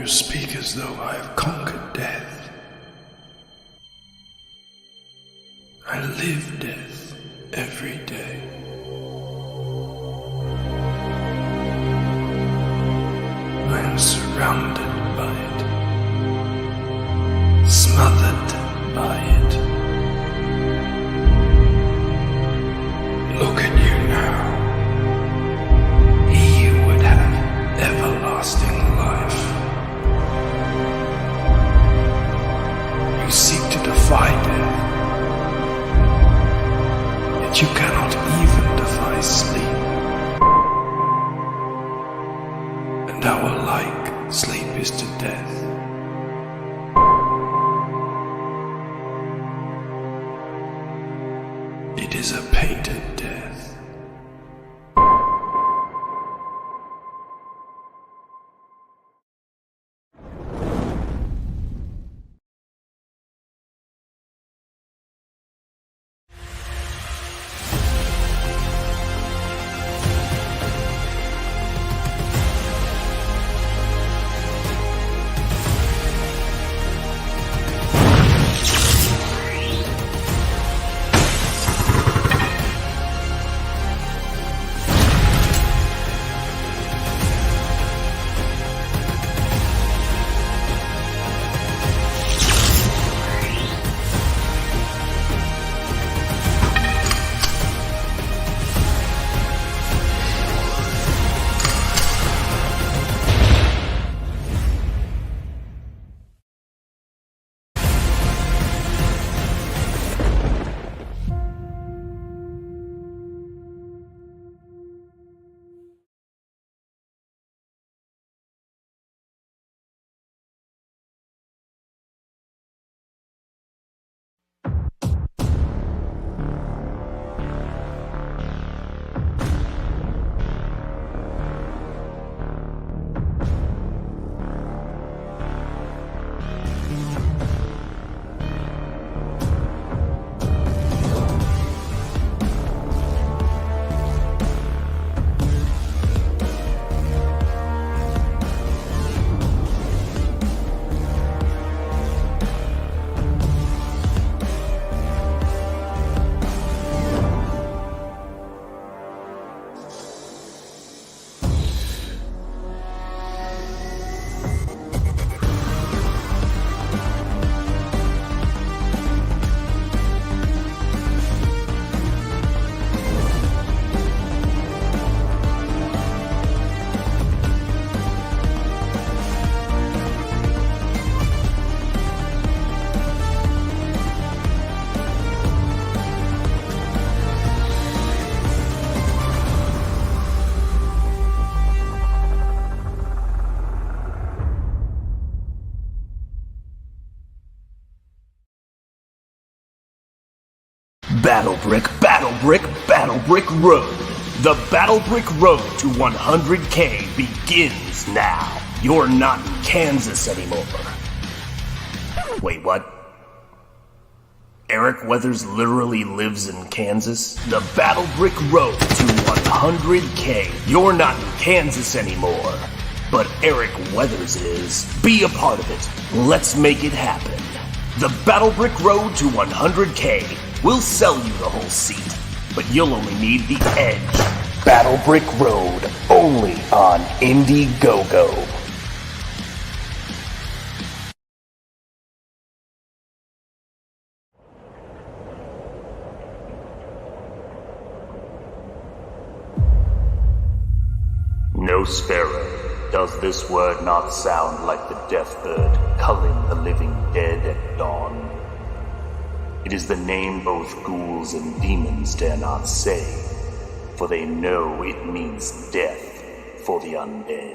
You speak as though I have conquered death. I live death every day. I am surrounded by it, smothered by it. Look at you now. He would have everlasting life. You seek to defy death, yet you cannot even defy sleep. And how alike sleep is to death. It is a painted death. Battle Brick, Battle Brick, Battle Brick Road. The Battle Brick Road to 100K begins now. You're not in Kansas anymore. Wait, what? Eric Weathers literally lives in Kansas? The Battle Brick Road to 100K. You're not in Kansas anymore. But Eric Weathers is. Be a part of it. Let's make it happen. The Battle Brick Road to 100K. We'll sell you the whole seat, but you'll only need the edge. Battle Brick Road, only on Indiegogo. Nosfero, does this word not sound like the death bird culling the living dead at dawn? It is the name both ghouls and demons dare not say, for they know it means death for the undead.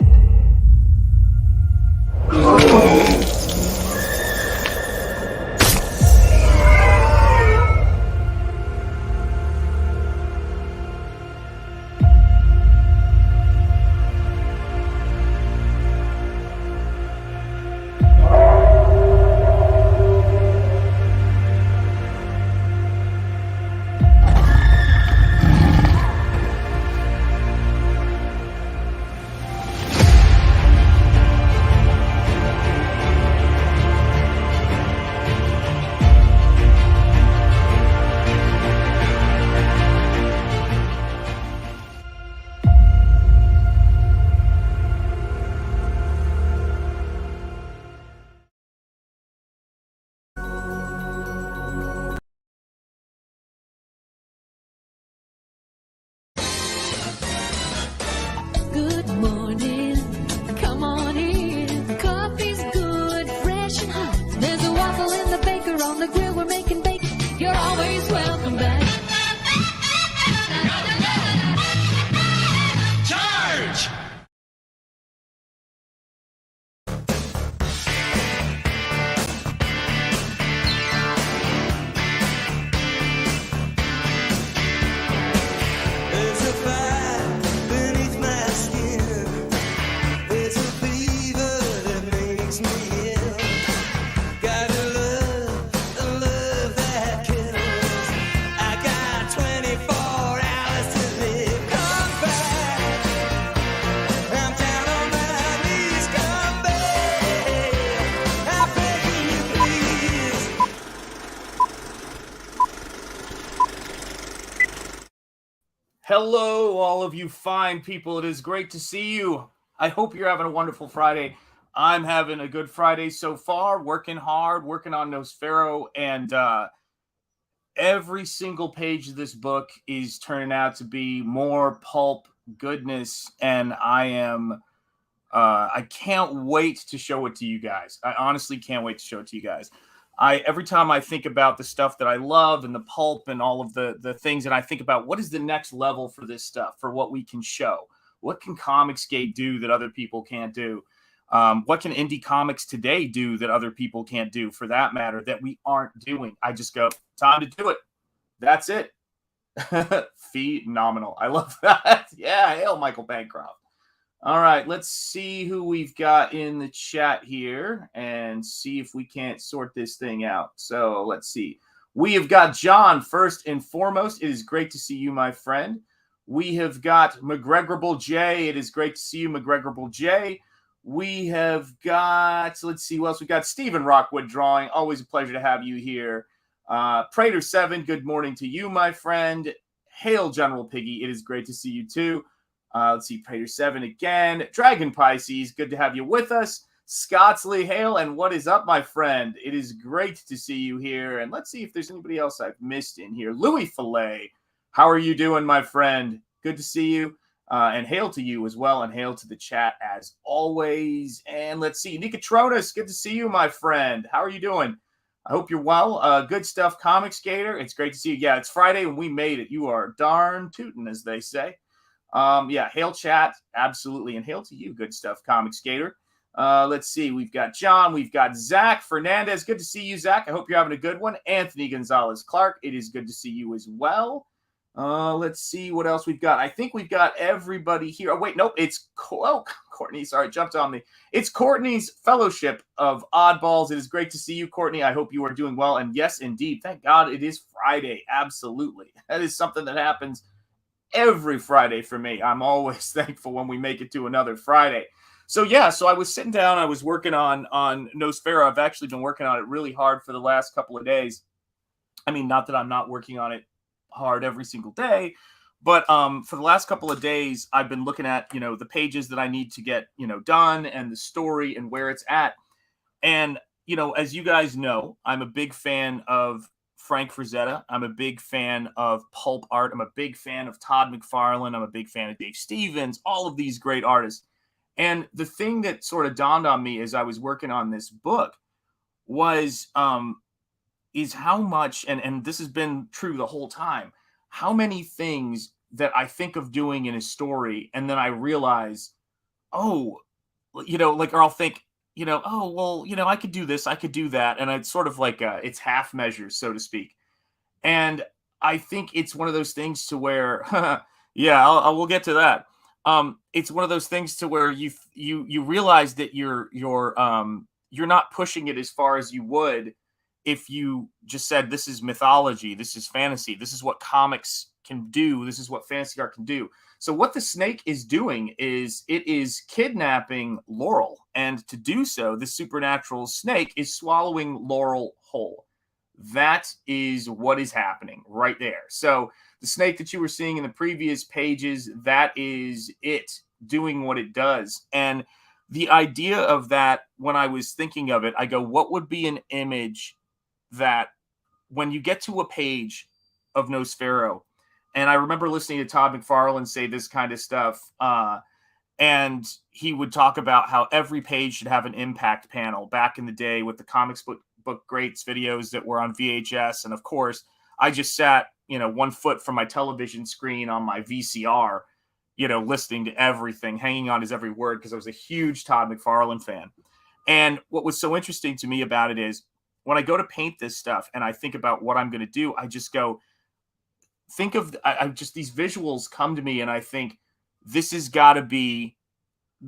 Hello, all of you fine people. It is great to see you. I hope you're having a wonderful Friday. I'm having a good Friday so far, working hard, working on Nosfero, and every single page of this book is turning out to be more pulp goodness, and I can't wait to show it to you guys. I honestly can't wait to show it to you guys. Every time I think about the stuff that I love and the pulp and all of the things, and I think about what is the next level for this stuff, for what we can show. What can Comicsgate do that other people can't do? What can indie comics today do that other people can't do, for that matter, that we aren't doing? I just go, time to do it. That's it. Phenomenal. I love that. Yeah, hail Michael Bancroft. All right, let's see who we've got in the chat here and see if we can't sort this thing out. So let's see. We have got John first and foremost. It is great to see you, my friend. We have got McGregorable J. It is great to see you, McGregorable J. We have got, let's see who else we got. Stephen Rockwood Drawing. Always a pleasure to have you here. Prater7, good morning to you, my friend. Hail, General Piggy. It is great to see you, too. Let's see, Prater7 again. Dragon Pisces, good to have you with us. Scottsley, hail, and what is up, my friend? It is great to see you here. And let's see if there's anybody else I've missed in here. Louis Fillet, how are you doing, my friend? Good to see you. And hail to you as well, and hail to the chat as always. And let's see, Nikatronis, good to see you, my friend. How are you doing? I hope you're well. Good stuff, Comicsgator. It's great to see you. Yeah, it's Friday and we made it. You are darn tootin', as they say. Yeah, hail chat, absolutely, and hail to you, good stuff, Comicsgator. Let's see, we've got John, we've got Zach Fernandez. Good to see you, Zach. I hope you're having a good one. Anthony Gonzalez Clark, it is good to see you as well. Let's see what else we've got. I think we've got everybody here. Oh, wait, nope, it's Courtney. Sorry, jumped on me. It's Courtney's Fellowship of Oddballs. It is great to see you, Courtney. I hope you are doing well. And yes, indeed, thank God it is Friday. Absolutely. That is something that happens every Friday for me. I'm always thankful when we make it to another Friday. So yeah, so I was sitting down, I was working on Nosfero. I've actually been working on it really hard for the last couple of days. I mean, not that I'm not working on it hard every single day, but for the last couple of days, I've been looking at, the pages that I need to get, done, and the story and where it's at. And, as you guys know, I'm a big fan of Frank Frazetta. I'm a big fan of pulp art. I'm a big fan of Todd McFarlane. I'm a big fan of Dave Stevens, all of these great artists. And the thing that sort of dawned on me as I was working on this book was is how much, and this has been true the whole time, how many things that I think of doing in a story, and then I realize, or I'll think, I could do this, I could do that. And it's sort of like it's half measures, so to speak. And I think it's one of those things to where, we'll get to that. It's one of those things to where you realize that you're not pushing it as far as you would if you just said, this is mythology, this is fantasy, this is what comics can do, this is what fantasy art can do. So what the snake is doing is it is kidnapping Laurel. And to do so, the supernatural snake is swallowing Laurel whole. That is what is happening right there. So the snake that you were seeing in the previous pages, that is it doing what it does. And the idea of that, when I was thinking of it, I go, what would be an image that when you get to a page of Nosfero, and I remember listening to Todd McFarlane say this kind of stuff, and he would talk about how every page should have an impact panel back in the day with the comics book greats videos that were on VHS. And of course, I just sat, 1 foot from my television screen on my VCR, listening to everything, hanging on his every word, because I was a huge Todd McFarlane fan. And what was so interesting to me about it is when I go to paint this stuff and I think about what I'm going to do, I just go, I just, these visuals come to me and I think this has got to be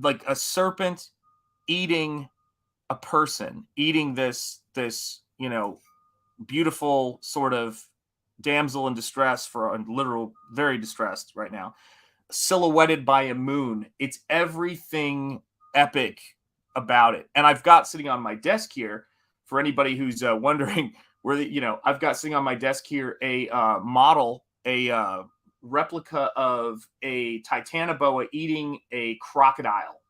like a serpent eating a person, eating this, beautiful sort of damsel in distress, for a literal, very distressed right now, silhouetted by a moon. It's everything epic about it. And I've got sitting on my desk here, for anybody who's wondering where I've got sitting on my desk here a model, a replica of a Titanoboa eating a crocodile.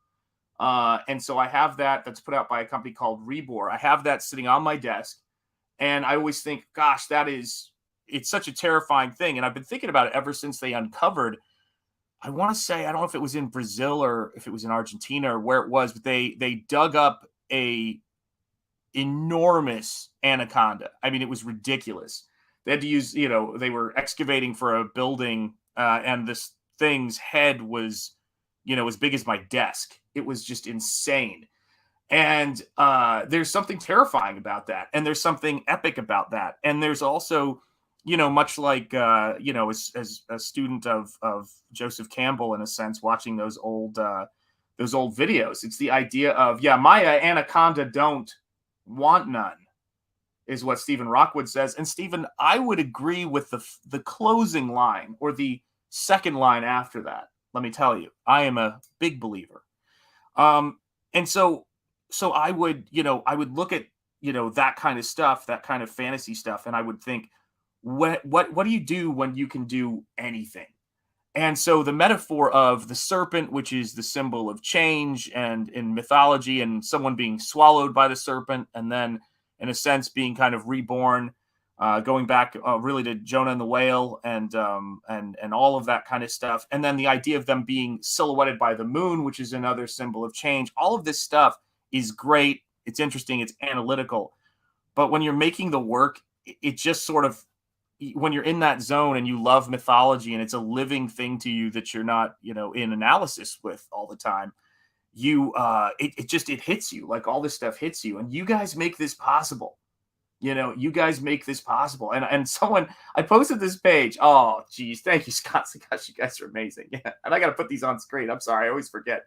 And so I have that. That's put out by a company called Rebor. I have that sitting on my desk. And I always think, gosh, it's such a terrifying thing. And I've been thinking about it ever since they uncovered, I want to say, I don't know if it was in Brazil or if it was in Argentina or where it was, but they dug up a enormous anaconda. I mean, it was ridiculous. They had to use, they were excavating for a building, and this thing's head was, as big as my desk. It was just insane. And there's something terrifying about that. And there's something epic about that. And there's also, much like, as a student of Joseph Campbell, in a sense, watching those old videos, it's the idea of, my anaconda don't want none, is what Stephen Rockwood says. And Stephen, I would agree with the closing line or the second line after that. Let me tell you, I am a big believer. And so I would look at, that kind of stuff, that kind of fantasy stuff. And I would think, what do you do when you can do anything? And so the metaphor of the serpent, which is the symbol of change and in mythology, and someone being swallowed by the serpent, and then in a sense being kind of reborn, going back really to Jonah and the whale and all of that kind of stuff. And then the idea of them being silhouetted by the moon, which is another symbol of change. All of this stuff is great. It's interesting. It's analytical. But when you're making the work, it just sort of, when you're in that zone and you love mythology and it's a living thing to you that you're not, in analysis with all the time, it hits you. Like, all this stuff hits you, and you guys make this possible. You guys make this possible. And someone, I posted this page. Oh, geez. Thank you, Scott. Gosh, you guys are amazing. Yeah. And I got to put these on screen. I'm sorry. I always forget.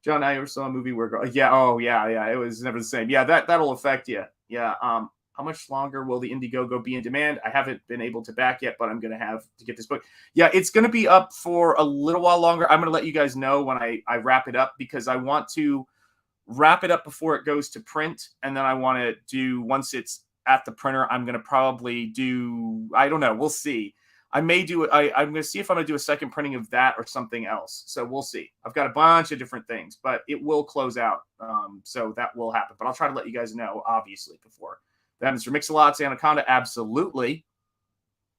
John, I ever saw a movie where, yeah. Oh, yeah. It was never the same. Yeah. That'll affect you. Yeah. How much longer will the Indiegogo be in demand? I haven't been able to back yet, but I'm going to have to get this book. Yeah, it's going to be up for a little while longer. I'm going to let you guys know when I wrap it up, because I want to wrap it up before it goes to print. And then I want to do, once it's at the printer, I'm going to probably do, I don't know. We'll see. I may do it. I'm going to see if I'm going to do a second printing of that or something else. So we'll see. I've got a bunch of different things, but it will close out. So that will happen. But I'll try to let you guys know, obviously, before. That Mr. Mix-a-Lot's Anaconda, absolutely.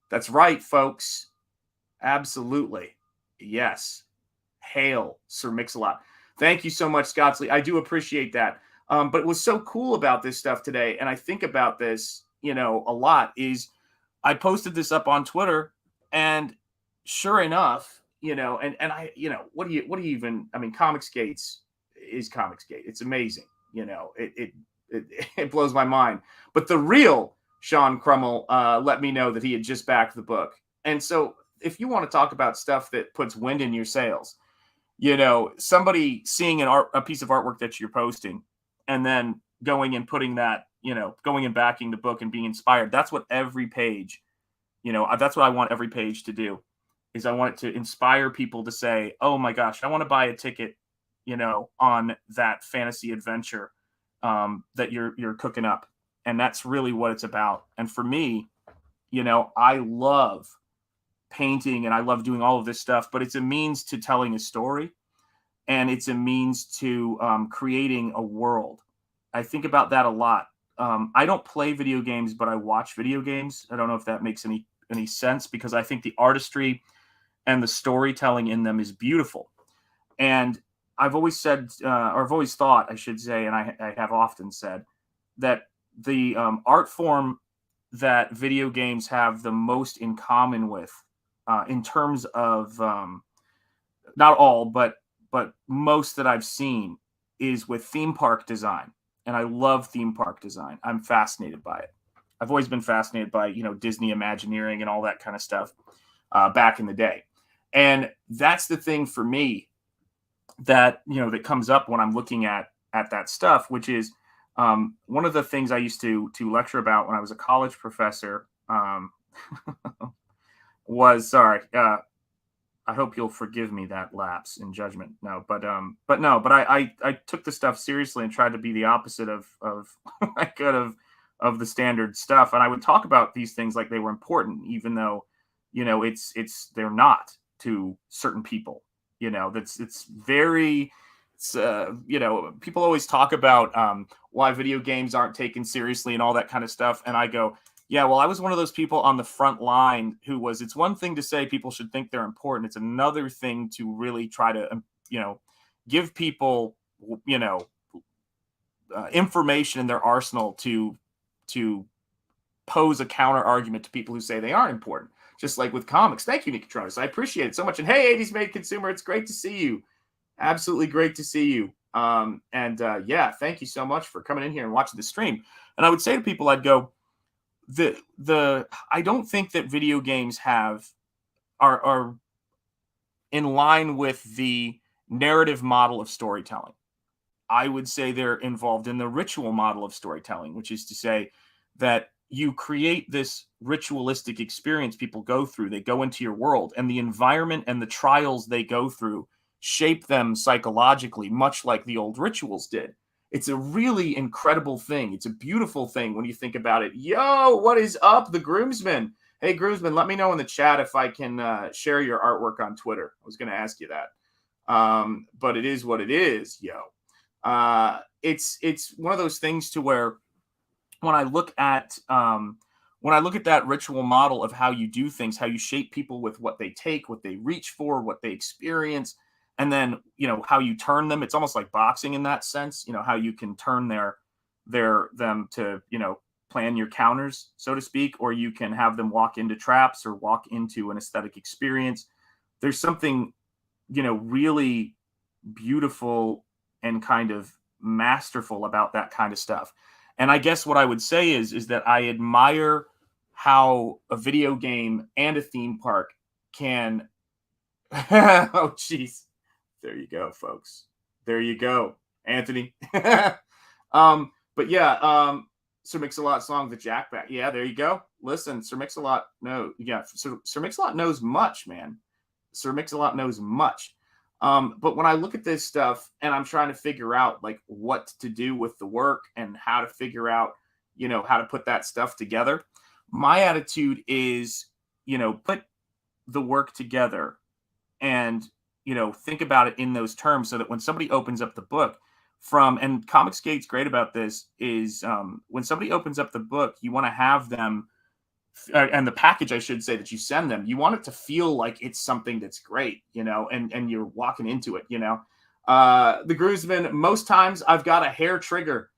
That's right, folks. Absolutely. Yes. Hail, Sir Mix-a-Lot. Thank you so much, Scottsley. I do appreciate that. But it was so cool about this stuff today, and I think about this, a lot, is I posted this up on Twitter, and sure enough, and I, what do you even, I mean, Comicsgate is Comicsgate. It's amazing. It blows my mind. But the real Sean Crummell let me know that he had just backed the book. And so if you want to talk about stuff that puts wind in your sails, somebody seeing a piece of artwork that you're posting and then going and putting that, going and backing the book and being inspired. That's what every page, that's what I want every page to do, is I want it to inspire people to say, oh my gosh, I want to buy a ticket, on that fantasy adventure that you're cooking up. And that's really what it's about. And for me, I love painting and I love doing all of this stuff, but it's a means to telling a story, and it's a means to creating a world. I think about that a lot. I don't play video games, but I watch video games. I don't know if that makes any sense, because I think the artistry and the storytelling in them is beautiful. And I've always said, or I've always thought, I should say, and I have often said, that the art form that video games have the most in common with, in terms of, not all, but most that I've seen, is with theme park design. And I love theme park design. I'm fascinated by it. I've always been fascinated by, Disney Imagineering and all that kind of stuff back in the day. And that's the thing for me that, that comes up when I'm looking at that stuff, which is one of the things I used to lecture about when I was a college professor was, I hope you'll forgive me that lapse in judgment. But I took the stuff seriously and tried to be the opposite of I could of the standard stuff. And I would talk about these things like they were important, even though, they're not to certain people. People always talk about why video games aren't taken seriously and all that kind of stuff. And I go, yeah, well, I was one of those people on the front line it's one thing to say people should think they're important. It's another thing to really try to, give people, information in their arsenal to pose a counter argument to people who say they aren't important. Just like with comics. Thank you, Nicotronis. I appreciate it so much. And hey, 80s Made Consumer, it's great to see you. Absolutely great to see you. Yeah, thank you so much for coming in here and watching the stream. And I would say to people, I'd go, I don't think that video games are in line with the narrative model of storytelling. I would say they're involved in the ritual model of storytelling, which is to say that you create this ritualistic experience people go through. They go into your world, and the environment and the trials they go through shape them psychologically, much like the old rituals did. It's a really incredible thing. It's a beautiful thing when you think about it. Yo, what is up, the groomsman? Hey, groomsman, let me know in the chat if I can share your artwork on Twitter. I was going to ask you that. But it is what it is, yo. It's one of those things to where when I look at that ritual model of how you do things, how you shape people with what they take, what they reach for, what they experience, and then, how you turn them. It's almost like boxing in that sense, how you can turn them to, plan your counters, so to speak, or you can have them walk into traps or walk into an aesthetic experience. There's something, really beautiful and kind of masterful about that kind of stuff. And I guess what I would say is that I admire how a video game and a theme park can. Oh, jeez. There you go, folks. There you go, Anthony. But yeah, Sir Mix-a-Lot song, The Jackback. Yeah, there you go. Listen, Sir Mix-a-Lot, Sir Mix-a-Lot knows much, man. Sir Mix-a-Lot knows much. But when I look at this stuff and I'm trying to figure out like what to do with the work and how to figure out, how to put that stuff together, my attitude is, put the work together and, think about it in those terms so that when somebody opens up the book and Comicsgate's great about this is when somebody opens up the book, you want to have them and the package, I should say, that you send them, you want it to feel like it's something that's great, and you're walking into it, the groomsman, most times I've got a hair trigger.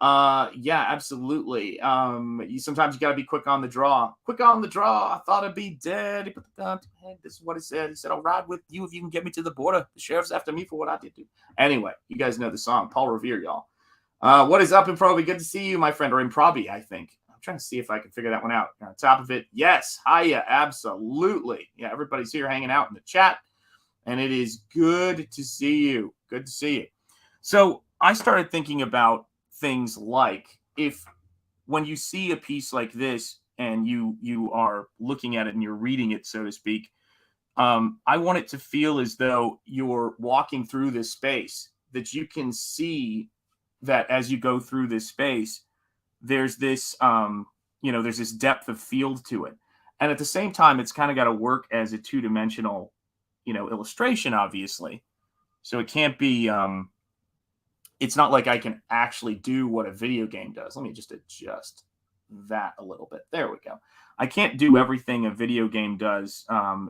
Yeah, absolutely. Sometimes you got to be quick on the draw. I thought I'd be dead. He put the gun to my head. This is what he said. He said, I'll ride with you if you can get me to the border. The sheriff's after me for what I did do. Anyway, you guys know the song. Paul Revere, y'all. What is up, Improbi? Good to see you, my friend. Or Improbi, I think. I'm trying to see if I can figure that one out. On top of it, yes. Hiya, absolutely. Yeah, everybody's here hanging out in the chat. And it is good to see you. Good to see you. So I started thinking about things like when you see a piece like this and you are looking at it and you're reading it, so to speak, I want it to feel as though you're walking through this space, that you can see that as you go through this space, there's this, there's this depth of field to it. And at the same time, it's kind of got to work as a two-dimensional, illustration, obviously. So it can't be, it's not like I can actually do what a video game does. Let me just adjust that a little bit. There we go. I can't do everything a video game does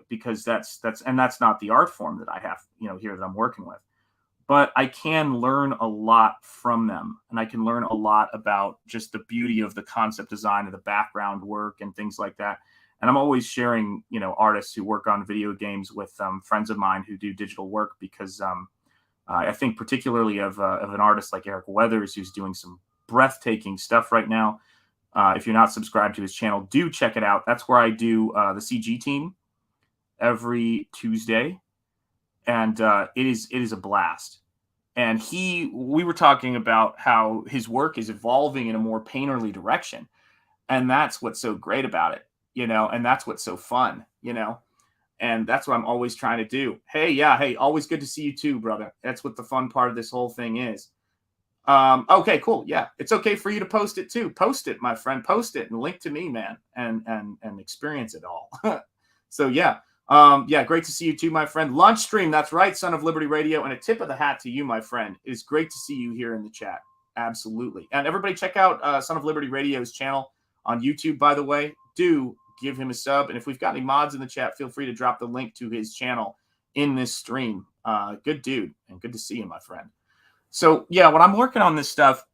because that's not the art form that I have, here that I'm working with. But I can learn a lot from them, and I can learn a lot about just the beauty of the concept design of the background work and things like that. And I'm always sharing, artists who work on video games with friends of mine who do digital work because I think particularly of an artist like Eric Weathers, who's doing some breathtaking stuff right now. If you're not subscribed to his channel, do check it out. That's where I do the CG team every Tuesday, and it is a blast. And we were talking about how his work is evolving in a more painterly direction, and that's what's so great about it, and that's what's so fun, And that's what I'm always trying to do. Hey, always good to see you too, brother. That's what the fun part of this whole thing is. Okay, cool. Yeah, it's okay for you to post it too. Post it, my friend. Post it and link to me, man, and experience it all. So yeah. Yeah, great to see you too, my friend. Lunch stream, that's right, Son of Liberty Radio. And a tip of the hat to you, my friend. It's great to see you here in the chat. Absolutely. And everybody check out Son of Liberty Radio's channel on YouTube, by the way. Do give him a sub. And if we've got any mods in the chat, feel free to drop the link to his channel in this stream. Good dude, and good to see you, my friend. So yeah, when I'm working on this stuff,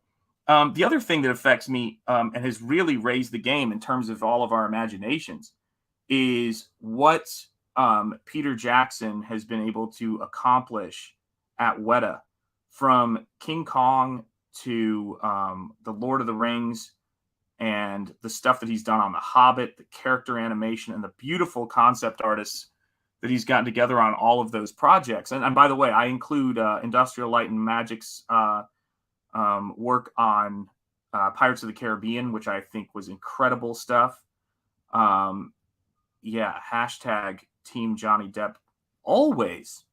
the other thing that affects me and has really raised the game in terms of all of our imaginations is what Peter Jackson has been able to accomplish at Weta, from King Kong to the Lord of the Rings, and the stuff that he's done on The Hobbit, the character animation, and the beautiful concept artists that he's gotten together on all of those projects. And by the way, I include Industrial Light and Magic's work on Pirates of the Caribbean, which I think was incredible stuff. Yeah, hashtag Team Johnny Depp always.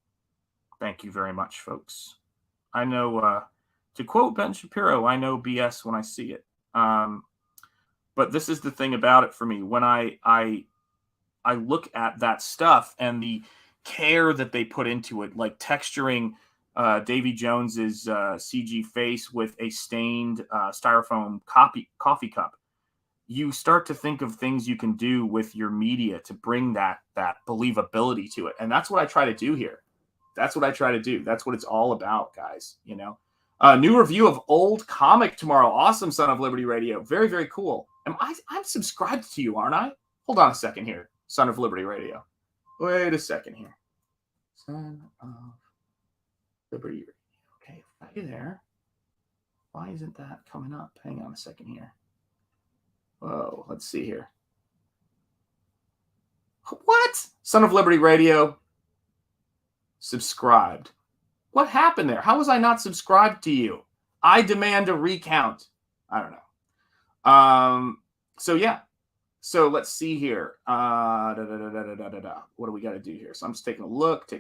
Thank you very much, folks. I know, to quote Ben Shapiro, I know BS when I see it. But this is the thing about it for me. When I look at that stuff and the care that they put into it, like texturing Davy Jones's CG face with a stained styrofoam coffee cup, you start to think of things you can do with your media to bring that believability to it. And that's what I try to do here. That's what I try to do. That's what it's all about, guys. You know, new review of Old Comic tomorrow. Awesome, Son of Liberty Radio. Very, very cool. I'm subscribed to you, aren't I? Hold on a second here, Son of Liberty Radio. Wait a second here. Son of Liberty Radio. Okay, are you there? Why isn't that coming up? Hang on a second here. Whoa, let's see here. What? Son of Liberty Radio. Subscribed. What happened there? How was I not subscribed to you? I demand a recount. I don't know. So yeah. So let's see here. What do we got to do here? So I'm just taking a look.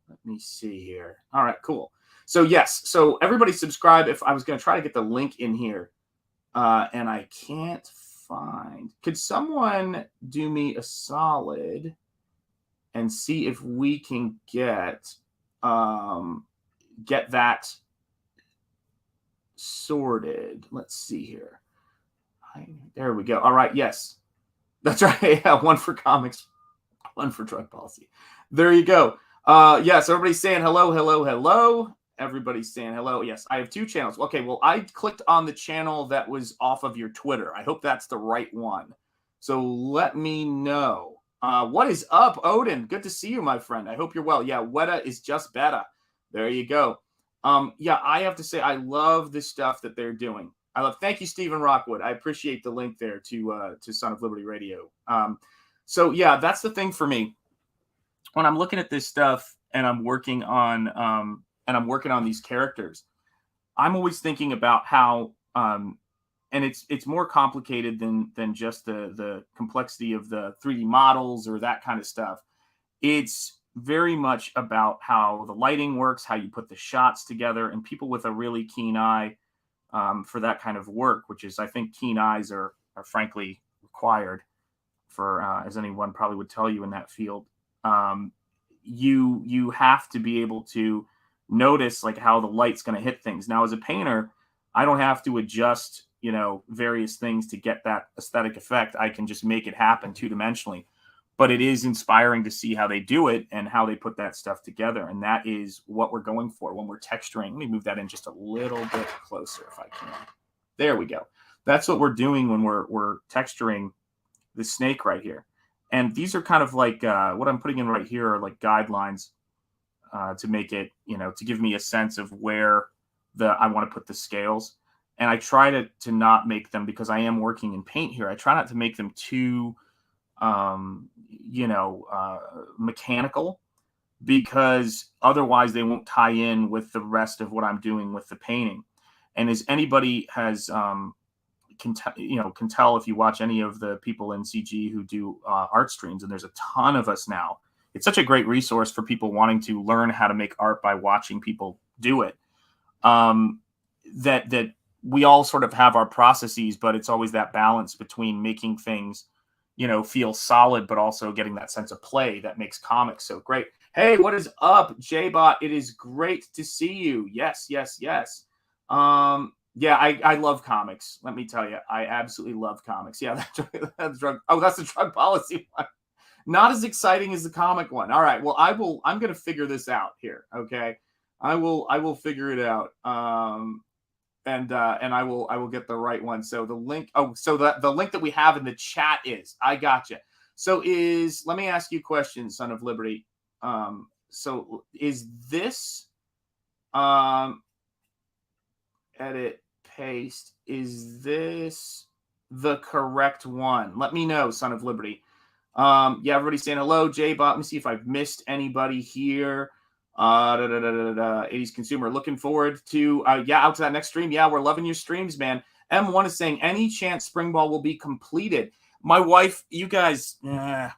Let me see here. All right, cool. So yes, so everybody subscribe. If I was going to try to get the link in here, and I can't find. Could someone do me a solid and see if we can get that sorted? Let's see here. There we go. All right. Yes, that's right. Yeah, one for comics, one for drug policy. There you go. Yes, everybody's saying hello, hello, hello. Everybody's saying hello. Yes, I have two channels. Okay, well, I clicked on the channel that was off of your Twitter. I hope that's the right one. So let me know. What is up, Odin? Good to see you, my friend. I hope you're well. Yeah, Weta is just better. There you go. Yeah, I have to say I love the stuff that they're doing. Thank you, Stephen Rockwood. I appreciate the link there to Son of Liberty Radio. So yeah, that's the thing for me. When I'm looking at this stuff and I'm working on these characters, I'm always thinking about how and it's more complicated than just the complexity of the 3D models or that kind of stuff. It's very much about how the lighting works, how you put the shots together, and people with a really keen eye for that kind of work, which is, I think, keen eyes are frankly required for, as anyone probably would tell you in that field. You have to be able to notice like how the light's going to hit things. Now, as a painter, I don't have to adjust, various things to get that aesthetic effect. I can just make it happen two-dimensionally. But it is inspiring to see how they do it and how they put that stuff together. And that is what we're going for when we're texturing. Let me move that in just a little bit closer if I can. There we go. That's what we're doing when we're texturing the snake right here. And these are kind of like what I'm putting in right here are like guidelines to make it, to give me a sense of where I want to put the scales. And I try to not make them, because I am working in paint here, I try not to make them too mechanical, because otherwise they won't tie in with the rest of what I'm doing with the painting. And as anybody has can tell if you watch any of the people in CG who do art streams, and there's a ton of us now. It's such a great resource for people wanting to learn how to make art by watching people do it. That we all sort of have our processes, but it's always that balance between making things, feel solid, but also getting that sense of play that makes comics so great. Hey, what is up, J-Bot? It is great to see you. Yes, yes, yes. Yeah, I love comics. Let me tell you, I absolutely love comics. Yeah, that's drug. Oh, that's the drug policy one. Not as exciting as the comic one. All right. Well, I'm going to figure this out here. Okay. I will figure it out. And I will get the right one. So the link. Oh, so the link that we have in the chat is. I gotcha. So let me ask you a question, Son of Liberty. So is this edit paste? Is this the correct one? Let me know, Son of Liberty. Yeah, everybody's saying hello, J-Bot. Let me see if I've missed anybody here. 80s consumer, looking forward to out to that next stream. Yeah, we're loving your streams, man. M1 is saying any chance spring ball will be completed. My wife, you guys, let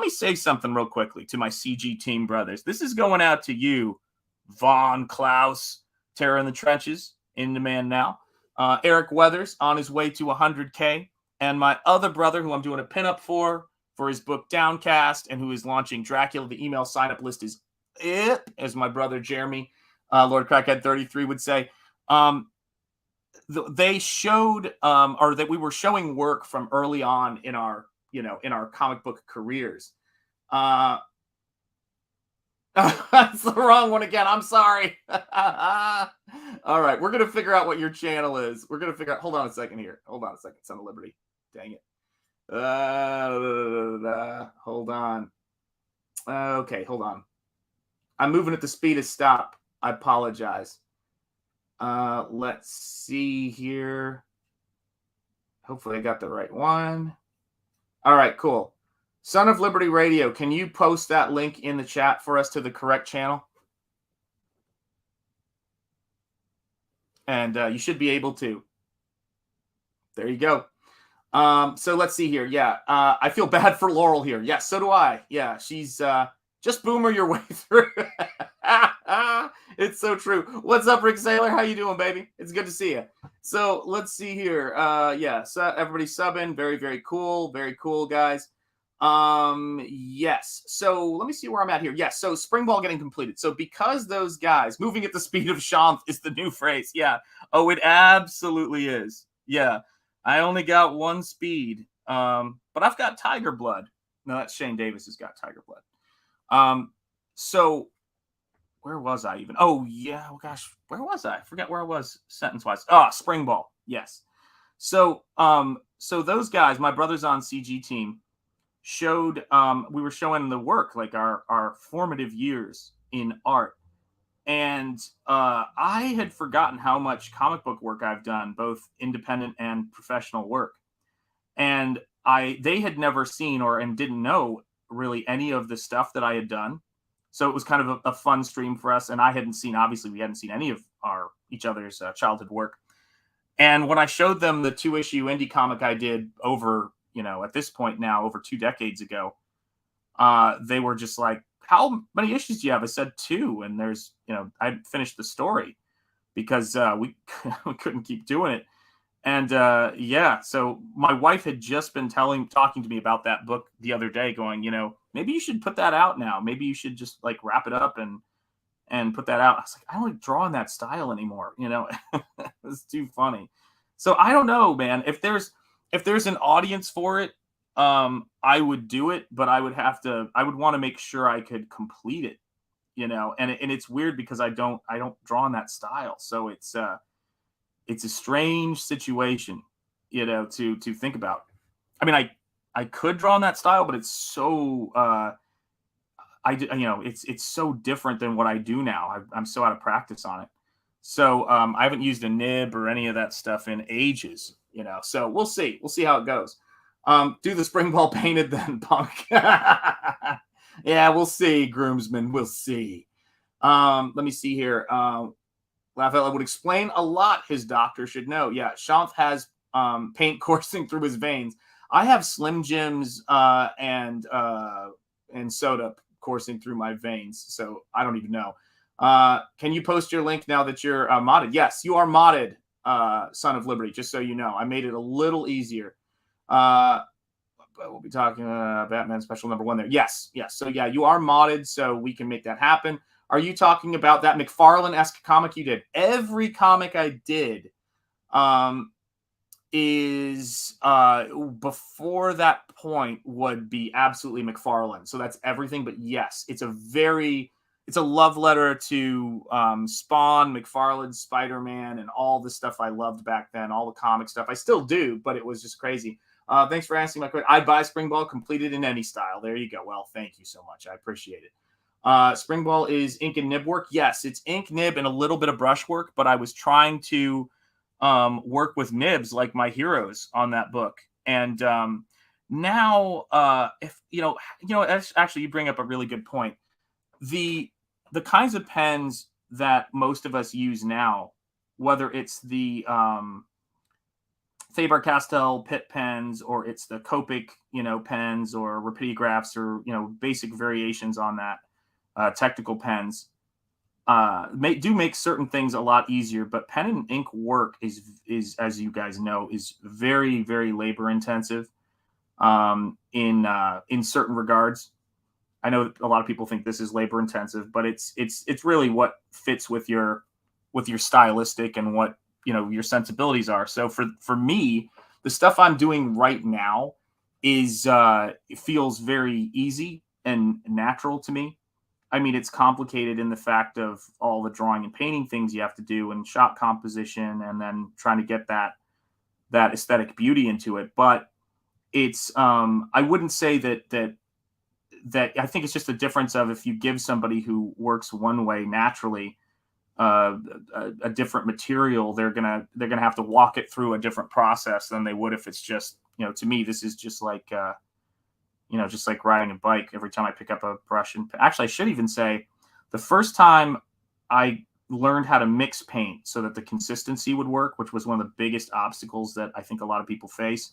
me say something real quickly to my CG team brothers. This is going out to you, Vaughn, Klaus, Terror in the Trenches, in demand now. Eric Weathers on his way to 100K, and my other brother who I'm doing a pinup for his book Downcast, and who is launching Dracula. The email sign-up list is it, as my brother Jeremy, Lord Crackhead 33 would say. They showed, or that we were showing work from early on in our comic book careers. That's the wrong one again. I'm sorry. All right, we're gonna figure out what your channel is. We're gonna figure out. Hold on a second here. Hold on a second, Son of Liberty. Dang it. Hold on. Okay, hold on. I'm moving at the speed of stop. I apologize. Let's see here. Hopefully I got the right one. All right, cool. Son of Liberty Radio, can you post that link in the chat for us to the correct channel? And you should be able to. There you go. So let's see here. Yeah, I feel bad for Laurel here. Yeah, so do I. Yeah, she's just boomer your way through. It's so true. What's up, Rick Sailor? How you doing, baby? It's good to see you. So let's see here. Yeah, so everybody subbing. Very, very cool. Very cool, guys. Yes. So let me see where I'm at here. Yes. So spring ball getting completed. So because those guys moving at the speed of Shanth is the new phrase. Yeah. Oh, it absolutely is. Yeah. I only got one speed. But I've got tiger blood. No, that's Shane Davis has got tiger blood. So where was I even? Oh yeah. Oh gosh, where was I? I forget where I was sentence wise. Spring ball. Yes. So, so those guys, my brothers on CG team, showed we were showing the work, like our formative years in art, and I had forgotten how much comic book work I've done, both independent and professional work, and they had never seen and didn't know really any of the stuff that I had done. So it was kind of a fun stream for us, and obviously we hadn't seen any of each other's childhood work. And when I showed them the 2-issue indie comic I did over, at this point now, over 2 decades ago, they were just like, how many issues do you have? I said 2. And there's, I finished the story because we couldn't keep doing it. And yeah, so my wife had just been talking to me about that book the other day, going, maybe you should put that out now. Maybe you should just like wrap it up and put that out. I was like, I don't like draw in that style anymore. It's too funny. So I don't know, man. If there's an audience for it, I would do it, but I would want to make sure I could complete it, and it's weird because I don't draw in that style. So it's a strange situation, to think about. I mean, I could draw in that style, but it's so, it's so different than what I do now. I'm so out of practice on it. So I haven't used a nib or any of that stuff in ages, so we'll see how it goes. Do the spring ball painted then, punk. Yeah, we'll see, groomsman. We'll see. Let me see here. Lafayette would explain a lot his doctor should know. Yeah, Shanth has paint coursing through his veins. I have Slim Jims and soda coursing through my veins, so I don't even know. Can you post your link now that you're modded? Yes, you are modded, Son of Liberty, just so you know. I made it a little easier. But we'll be talking Batman special number 1 there. Yes. So yeah, you are modded, so we can make that happen. Are you talking about that McFarlane-esque comic you did? Every comic I did is before that point would be absolutely McFarlane. So that's everything. But yes, it's a love letter to Spawn, McFarlane, Spider-Man, and all the stuff I loved back then, all the comic stuff. I still do, but it was just crazy. Thanks for asking my question. I'd buy Spring Ball completed in any style. There you go. Well, thank you so much. I appreciate it. Spring Ball is ink and nib work. Yes, it's ink, nib, and a little bit of brush work, but I was trying to work with nibs like my heroes on that book. And now, if actually, you bring up a really good point. The kinds of pens that most of us use now, whether it's the Faber-Castell Pitt pens, or it's the Copic, pens, or Rapidographs, or basic variations on that, technical pens, do make certain things a lot easier. But pen and ink work is as you guys know, is very, very labor intensive in certain regards. I know a lot of people think this is labor intensive, but it's really what fits with your stylistic and what your sensibilities are. So for me, the stuff I'm doing right now is it feels very easy and natural to me. I mean, it's complicated in the fact of all the drawing and painting things you have to do, and shot composition, and then trying to get that aesthetic beauty into it. But it's I wouldn't say that I think it's just a difference of, if you give somebody who works one way naturally a different material, they're gonna have to walk it through a different process than they would if it's just, to me, this is just like just like riding a bike. Every time I pick up a brush, and actually I should even say, the first time I learned how to mix paint so that the consistency would work, which was one of the biggest obstacles that I think a lot of people face,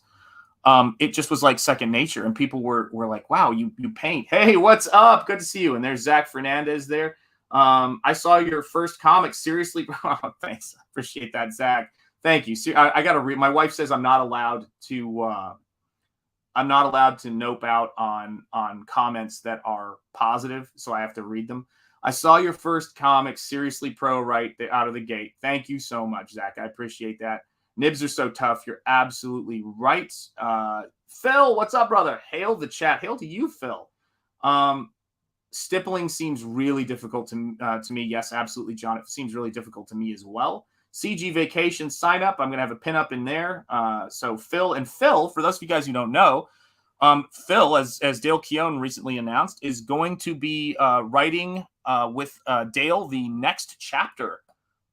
it just was like second nature. And people were like, wow, you paint. Hey, what's up? Good to see you. And there's Zach Fernandez there. I saw your first comic. Seriously, bro. Thanks. I appreciate that, Zach. Thank you. I got to read. My wife says I'm not allowed to nope out on comments that are positive, so I have to read them. I saw your first comic, Seriously Pro, right out of the gate. Thank you so much, Zach. I appreciate that. Nibs are so tough. You're absolutely right. Phil, what's up, brother? Hail the chat. Hail to you, Phil. Stippling seems really difficult to me. Yes, absolutely, John. It seems really difficult to me as well. CG Vacation sign up. I'm going to have a pin up in there. So Phil, for those of you guys who don't know, Phil, as Dale Keown recently announced, is going to be writing with Dale the next chapter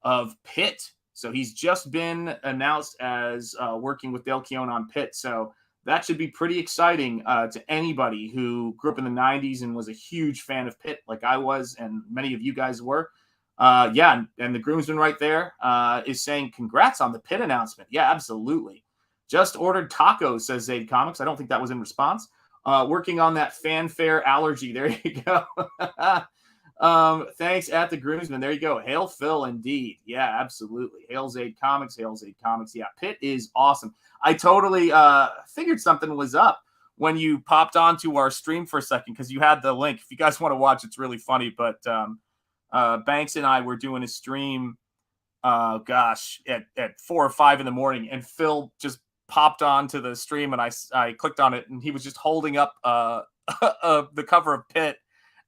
of Pitt. So he's just been announced as working with Dale Keown on Pitt. So that should be pretty exciting to anybody who grew up in the 90s and was a huge fan of Pitt, like I was, and many of you guys were. Yeah, and the groomsman right there is saying congrats on the Pitt announcement. Yeah, absolutely. Just ordered tacos, says Zaid Comics. I don't think that was in response. Working on that fanfare allergy. There you go. Thanks at the groomsman. There you go. Hail Phil, indeed. Yeah, absolutely. Hail Zaid Comics. Hail Zaid Comics. Yeah, Pitt is awesome. I totally figured something was up when you popped onto our stream for a second, because you had the link. If you guys want to watch, it's really funny. But Banks and I were doing a stream, at 4 or 5 in the morning, and Phil just popped onto the stream, and I clicked on it, and he was just holding up the cover of Pitt,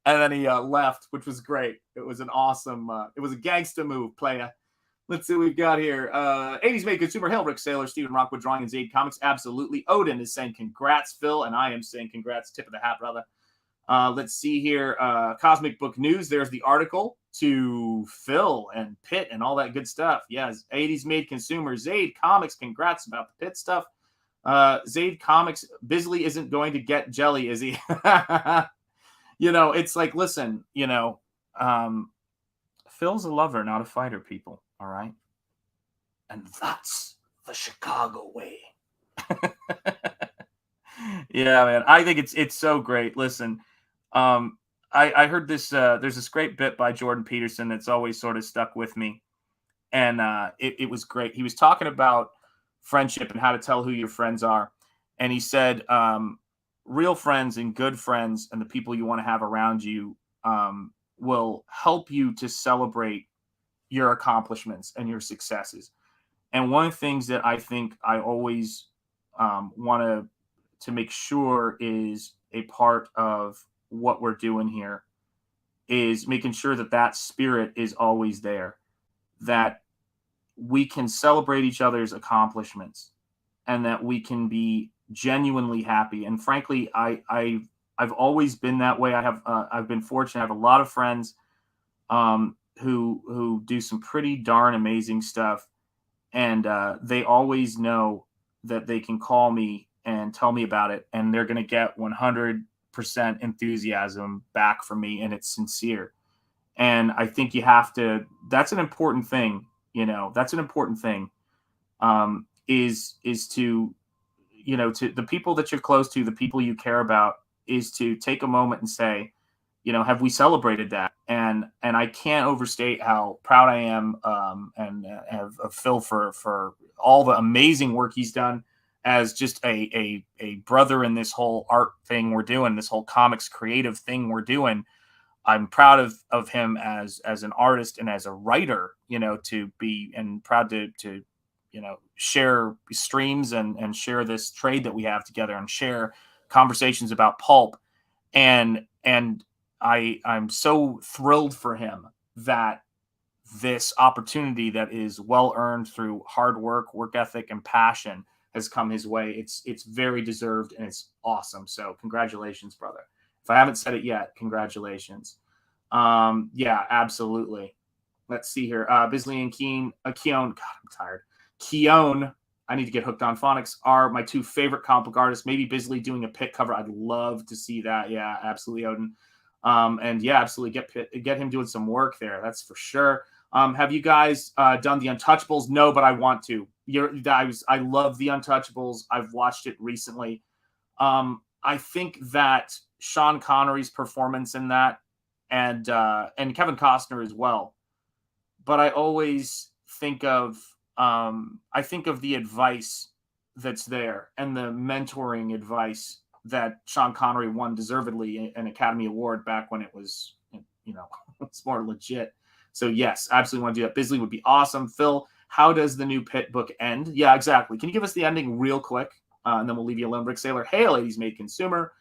and then he left, which was great. It was an awesome, it was a gangster move, playa. Let's see what we've got here. 80s made consumer hail, Rick Sailor, Stephen Rockwood drawing in Zaid Comics. Absolutely. Odin is saying congrats, Phil, and I am saying congrats. Tip of the hat, brother. Let's see here. Cosmic Book News. There's the article to Phil and Pitt and all that good stuff. Yes, 80s made consumer. Zaid Comics. Congrats about the Pitt stuff. Zaid Comics. Bisley isn't going to get jelly, is he? It's like, listen, Phil's a lover, not a fighter, people. All right. And that's the Chicago way. Yeah, man. I think it's so great. Listen, I heard this. There's this great bit by Jordan Peterson that's always sort of stuck with me. and it was great. He was talking about friendship and how to tell who your friends are, and he said real friends and good friends and the people you want to have around you will help you to celebrate your accomplishments and your successes. And one of the things that I think I always want to make sure is a part of what we're doing here is making sure that that spirit is always there, that we can celebrate each other's accomplishments and that we can be genuinely happy. And frankly, I've always been that way. I've been fortunate. I have a lot of friends who do some pretty darn amazing stuff, and they always know that they can call me and tell me about it, and they're going to get 100% enthusiasm back from me, and it's sincere. And I think you have to. That's an important thing. That's an important thing. Is to to the people that you're close to, the people you care about, is to take a moment and say, have we celebrated that? And I can't overstate how proud I am and of Phil for all the amazing work he's done as just a brother in this whole art thing we're doing, this whole comics creative thing we're doing. I'm proud of him as an artist and as a writer, to be, and proud to share streams and share this trade that we have together and share conversations about pulp. And I'm so thrilled for him that this opportunity that is well earned through hard work ethic, and passion has come his way. It's very deserved and it's awesome. So congratulations, brother. If I haven't said it yet, congratulations. Yeah, absolutely. Let's see here. Bisley and Keone. God, I'm tired. Keone, I need to get hooked on phonics, are my two favorite comic book artists. Maybe Bisley doing a Pit cover. I'd love to see that. Yeah, absolutely, Odin. And yeah, absolutely get him doing some work there. That's for sure. Have you guys done the Untouchables? No, but I want to. I love the Untouchables. I've watched it recently. I think that Sean Connery's performance in that, and Kevin Costner as well. But I always think of the advice that's there and the mentoring advice that Sean Connery won deservedly an Academy Award back when it was, it's more legit. So yes, absolutely want to do that. Bisley would be awesome. Phil, how does the new Pit book end? Yeah, exactly. Can you give us the ending real quick? And then we'll leave you alone. Brick Sailor. Hey, ladies made consumer.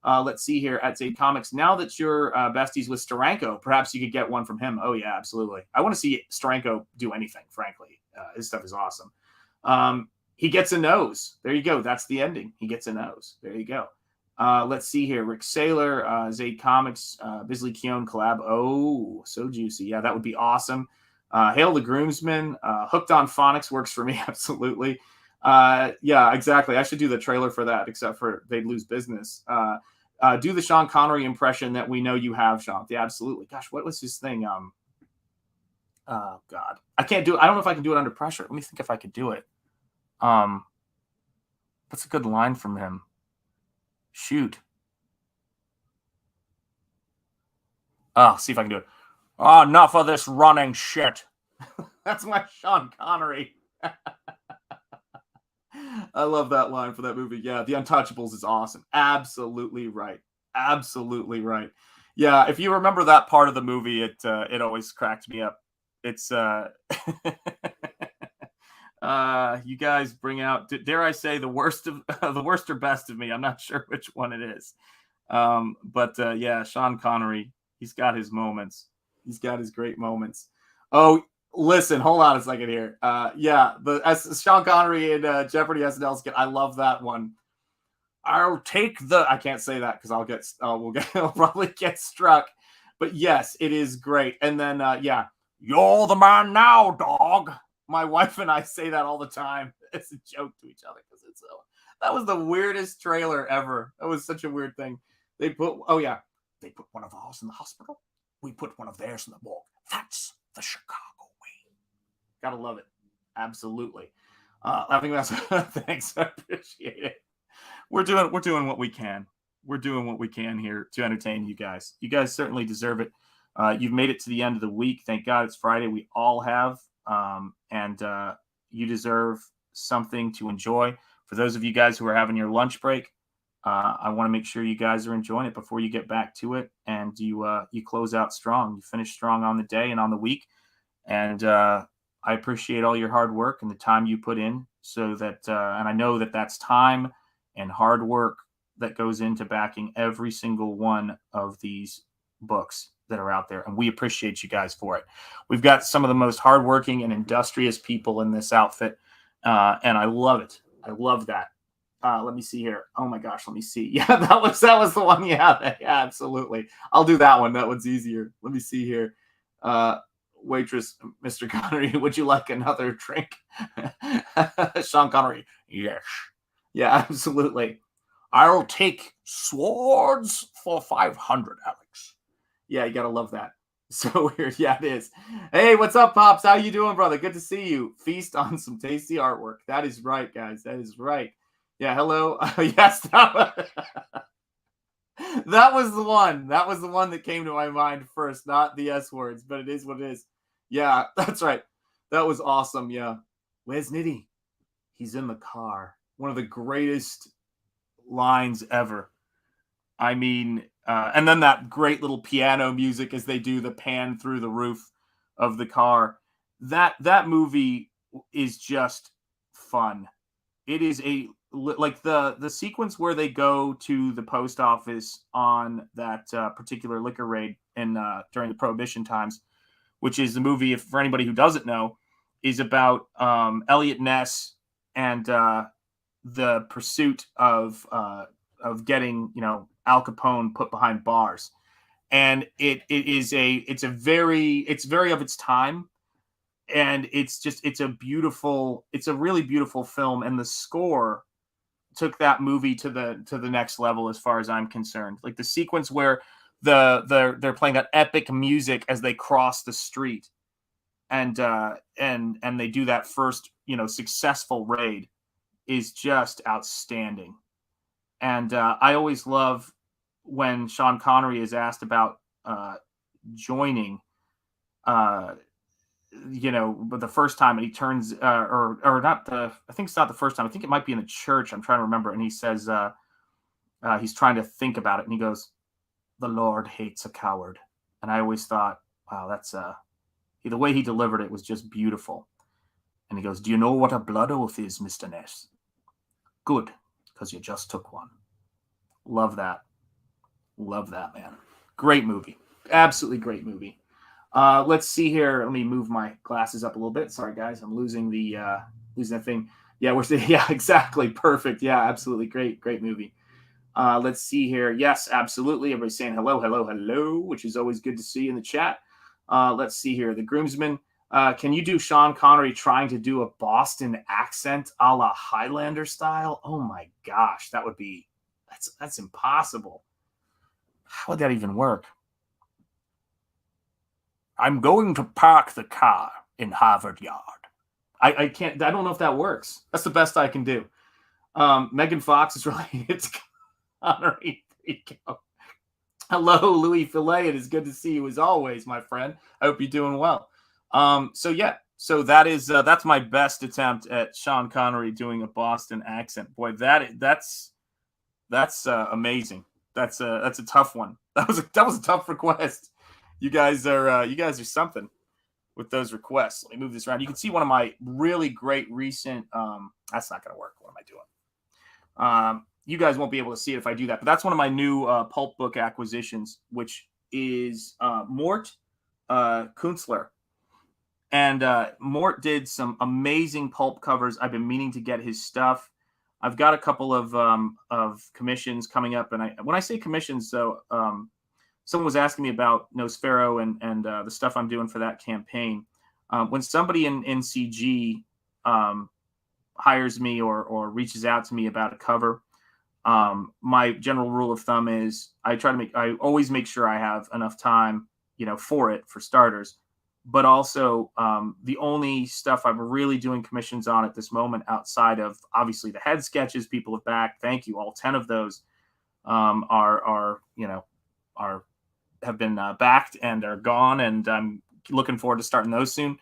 Let's see here at Zade Comics. Now that you're besties with Steranko, perhaps you could get one from him. Oh yeah, absolutely. I want to see Steranko do anything, frankly. His stuff is awesome. He gets a nose. There you go. That's the ending. He gets a nose. There you go. Let's see here. Rick Sailor, Zade Comics, Bisley Keone collab. Oh, so juicy. Yeah, that would be awesome. Hail the Groomsman. Hooked on Phonics works for me. Absolutely. Yeah, exactly. I should do the trailer for that, except for they'd lose business. Do the Sean Connery impression that we know you have, Sean. Yeah, absolutely. Gosh, what was his thing? Oh God, I can't do it. I don't know if I can do it under pressure. Let me think if I could do it. That's a good line from him. Shoot. See if I can do it. Oh, enough of this running shit. That's my Sean Connery. I love that line for that movie. Yeah, The Untouchables is awesome. Absolutely right. Absolutely right. Yeah, if you remember that part of the movie, it always cracked me up. It's you guys bring out, dare I say, the worst of the worst or best of me. I'm not sure which one it is. But yeah, Sean Connery, he's got his moments. He's got his great moments. Oh, listen, hold on a second here. Yeah, as Sean Connery in Jeopardy SNL skit, I love that one. I'll take I can't say that because I'll probably get struck. But yes, it is great. And then yeah, you're the man now, dog. My wife and I say that all the time. It's a joke to each other because that was the weirdest trailer ever. That was such a weird thing. They put one of ours in the hospital. We put one of theirs in the morgue. That's the Chicago way. Gotta love it. Absolutely. I think that's thanks. I appreciate it. We're doing what we can. We're doing what we can here to entertain you guys. You guys certainly deserve it. You've made it to the end of the week. Thank God it's Friday. We all have. and you deserve something to enjoy. For those of you guys who are having your lunch break, I want to make sure you guys are enjoying it before you get back to it, and you close out strong. You finish strong on the day and on the week, and I appreciate all your hard work and the time you put in. So that, and I know that that's time and hard work that goes into backing every single one of these books that are out there, and we appreciate you guys for it. We've got some of the most hardworking and industrious people in this outfit, and I love it. I love that. Let me see here. Oh my gosh, let me see. Yeah, that was the one. Yeah, absolutely. I'll do that one. That one's easier. Let me see here. Waitress, Mr. Connery, would you like another drink? Sean Connery, yes. Yeah, absolutely. I'll take swords for 500, Alex. Yeah, you gotta love that. So weird. Yeah, it is. Hey, what's up, Pops? How you doing, brother? Good to see you. Feast on some tasty artwork. That is right, guys. That is right. Yeah, hello. Yes, that was the one. That was the one that came to my mind first, not the S words, but it is what it is. Yeah, that's right. That was awesome. Yeah. Where's Nitty? He's in the car. One of the greatest lines ever. I mean, and then that great little piano music as they do the pan through the roof of the car. That movie is just fun. It is like the sequence where they go to the post office on that particular liquor raid in during the Prohibition times, which is the movie, if for anybody who doesn't know, is about Elliot Ness and the pursuit of getting Al Capone put behind bars, and it's very of its time, and it's a really beautiful film, and the score took that movie to the next level as far as I'm concerned. Like the sequence where they're playing that epic music as they cross the street, and they do that first successful raid is just outstanding. And I always love when Sean Connery is asked about joining, but the first time, and he turns, or not I think it's not the first time. I think it might be in a church. I'm trying to remember. And he says, he's trying to think about it. And he goes, "The Lord hates a coward." And I always thought, wow, that's the way he delivered it was just beautiful. And he goes, "Do you know what a blood oath is, Mr. Ness?" "Good, because you just took one." Love that. Love that, man. Great movie. Absolutely great movie. Let's see here. Let me move my glasses up a little bit. Sorry, guys. I'm losing that thing. Yeah, yeah, exactly. Perfect. Yeah, absolutely. Great movie. Let's see here. Yes, absolutely. Everybody's saying hello, hello, hello, which is always good to see in the chat. Let's see here. The groomsman. Can you do Sean Connery trying to do a Boston accent a la Highlander style? Oh my gosh, that's impossible. How would that even work? "I'm going to park the car in Harvard Yard." I can't. I don't know if that works. That's the best I can do. Megan Fox is related to Connery. There you go. Hello, Louis Filet. It is good to see you as always, my friend. I hope you're doing well. So that's my best attempt at Sean Connery doing a Boston accent. Boy, that's amazing. That's a tough one. That was a tough request. You guys are something with those requests. Let me move this around. You can see one of my really great recent. That's not going to work. What am I doing? You guys won't be able to see it if I do that. But that's one of my new pulp book acquisitions, which is Mort Kunstler. And Mort did some amazing pulp covers. I've been meaning to get his stuff. I've got a couple of commissions coming up, and when I say commissions, so someone was asking me about Nosfero and the stuff I'm doing for that campaign. When somebody in CG hires me or reaches out to me about a cover, my general rule of thumb is I always make sure I have enough time, for it, for starters. But also, the only stuff I'm really doing commissions on at this moment, outside of obviously the head sketches people have backed, thank you, all 10 of those have been backed and are gone, and I'm looking forward to starting those soon.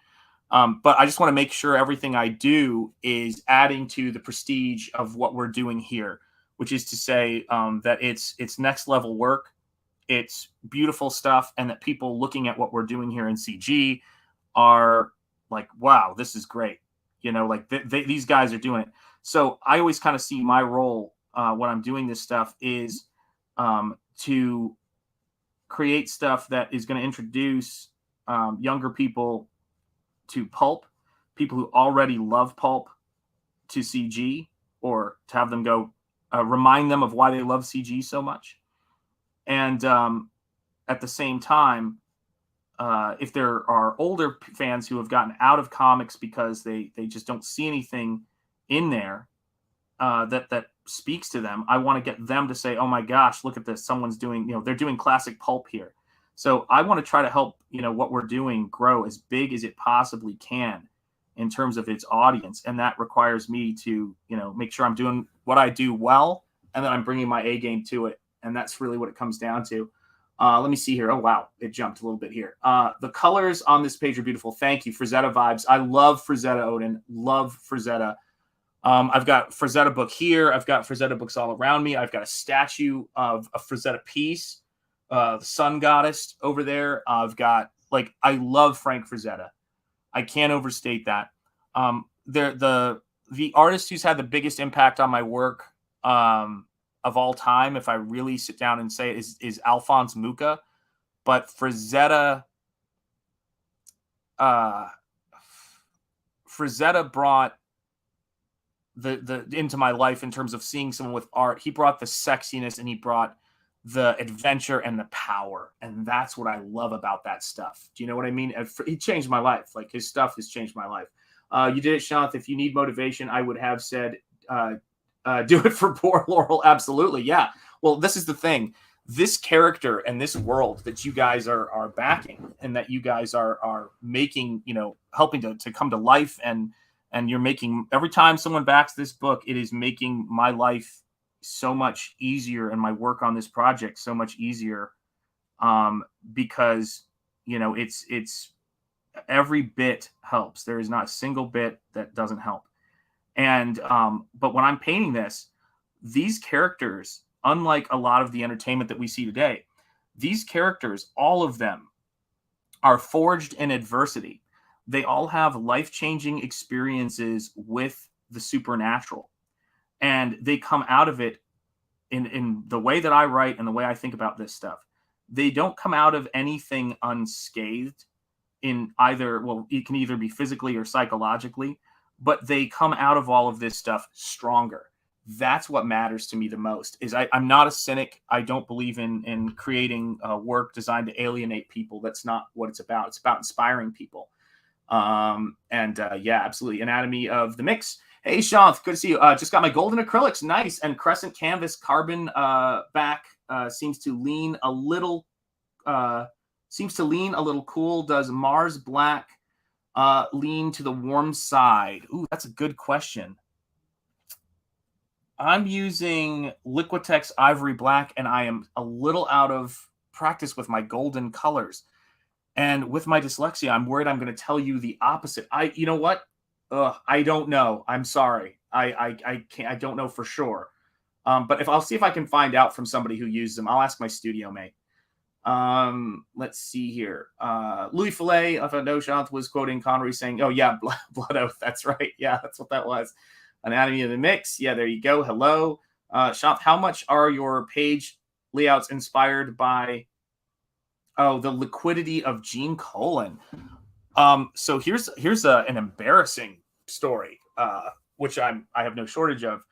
But I just want to make sure everything I do is adding to the prestige of what we're doing here, which is to say that it's next level work, it's beautiful stuff, and that people looking at what we're doing here in CG are like, wow, this is great. You know, like these guys are doing it. So I always kind of see my role when I'm doing this stuff is to create stuff that is going to introduce younger people to pulp, people who already love pulp to CG, or to have them go remind them of why they love CG so much. And at the same time, if there are older fans who have gotten out of comics because they just don't see anything in there that speaks to them, I want to get them to say, oh my gosh, look at this. Someone's doing, they're doing classic pulp here. So I want to try to help, what we're doing grow as big as it possibly can in terms of its audience. And that requires me to, make sure I'm doing what I do well, and then I'm bringing my A game to it. And that's really what it comes down to. Let me see here. Oh, wow. It jumped a little bit here. The colors on this page are beautiful. Thank you. Frazetta vibes. I love Frazetta, Odin. Love Frazetta. I've got Frazetta book here. I've got Frazetta books all around me. I've got a statue of a Frazetta piece, the sun goddess over there. I've got, I love Frank Frazetta. I can't overstate that. The artist who's had the biggest impact on my work of all time, if I really sit down and say it, is Alphonse Mucha. But Frazetta brought the into my life in terms of seeing someone with art. He brought the sexiness, and he brought the adventure and the power. And that's what I love about that stuff. Do you know what I mean? He changed my life. His stuff has changed my life. You did it, Sean. If you need motivation, I would have said, do it for poor Laurel. Absolutely. Yeah. Well, this is the thing. This character and this world that you guys are backing, and that you guys are making, helping to come to life, and you're making, every time someone backs this book, it is making my life so much easier, and my work on this project so much easier, because it's every bit helps. There is not a single bit that doesn't help. And but when I'm painting this, these characters, unlike a lot of the entertainment that we see today, these characters, all of them, are forged in adversity. They all have life-changing experiences with the supernatural, and they come out of it in the way that I write and the way I think about this stuff. They don't come out of anything unscathed in either, well, it can either be physically or psychologically, but they come out of all of this stuff stronger. That's what matters to me the most. Is I'm not a cynic. I don't believe in creating work designed to alienate people. That's not what it's about. It's about inspiring people. Yeah, absolutely. Anatomy of the Mix. Hey, Sean, good to see you. Just got my golden acrylics. Nice. And Crescent Canvas Carbon back seems to lean a little cool. Does Mars Black lean to the warm side? Ooh, that's a good question. I'm using Liquitex Ivory Black, and I am a little out of practice with my golden colors. And with my dyslexia, I'm worried I'm going to tell you the opposite. You know what? I don't know. I'm sorry. I can't. I don't know for sure. But I'll see if I can find out from somebody who uses them. I'll ask my studio mate. Let's see here. Louis Fillet of Noshant was quoting Connery saying, "Oh yeah, Blood Oath. That's right. Yeah, that's what that was." Anatomy of the Mix. Yeah, there you go. Hello, Shant. How much are your page layouts inspired by? Oh, the liquidity of Gene Colan. So here's an embarrassing story, which I have no shortage of.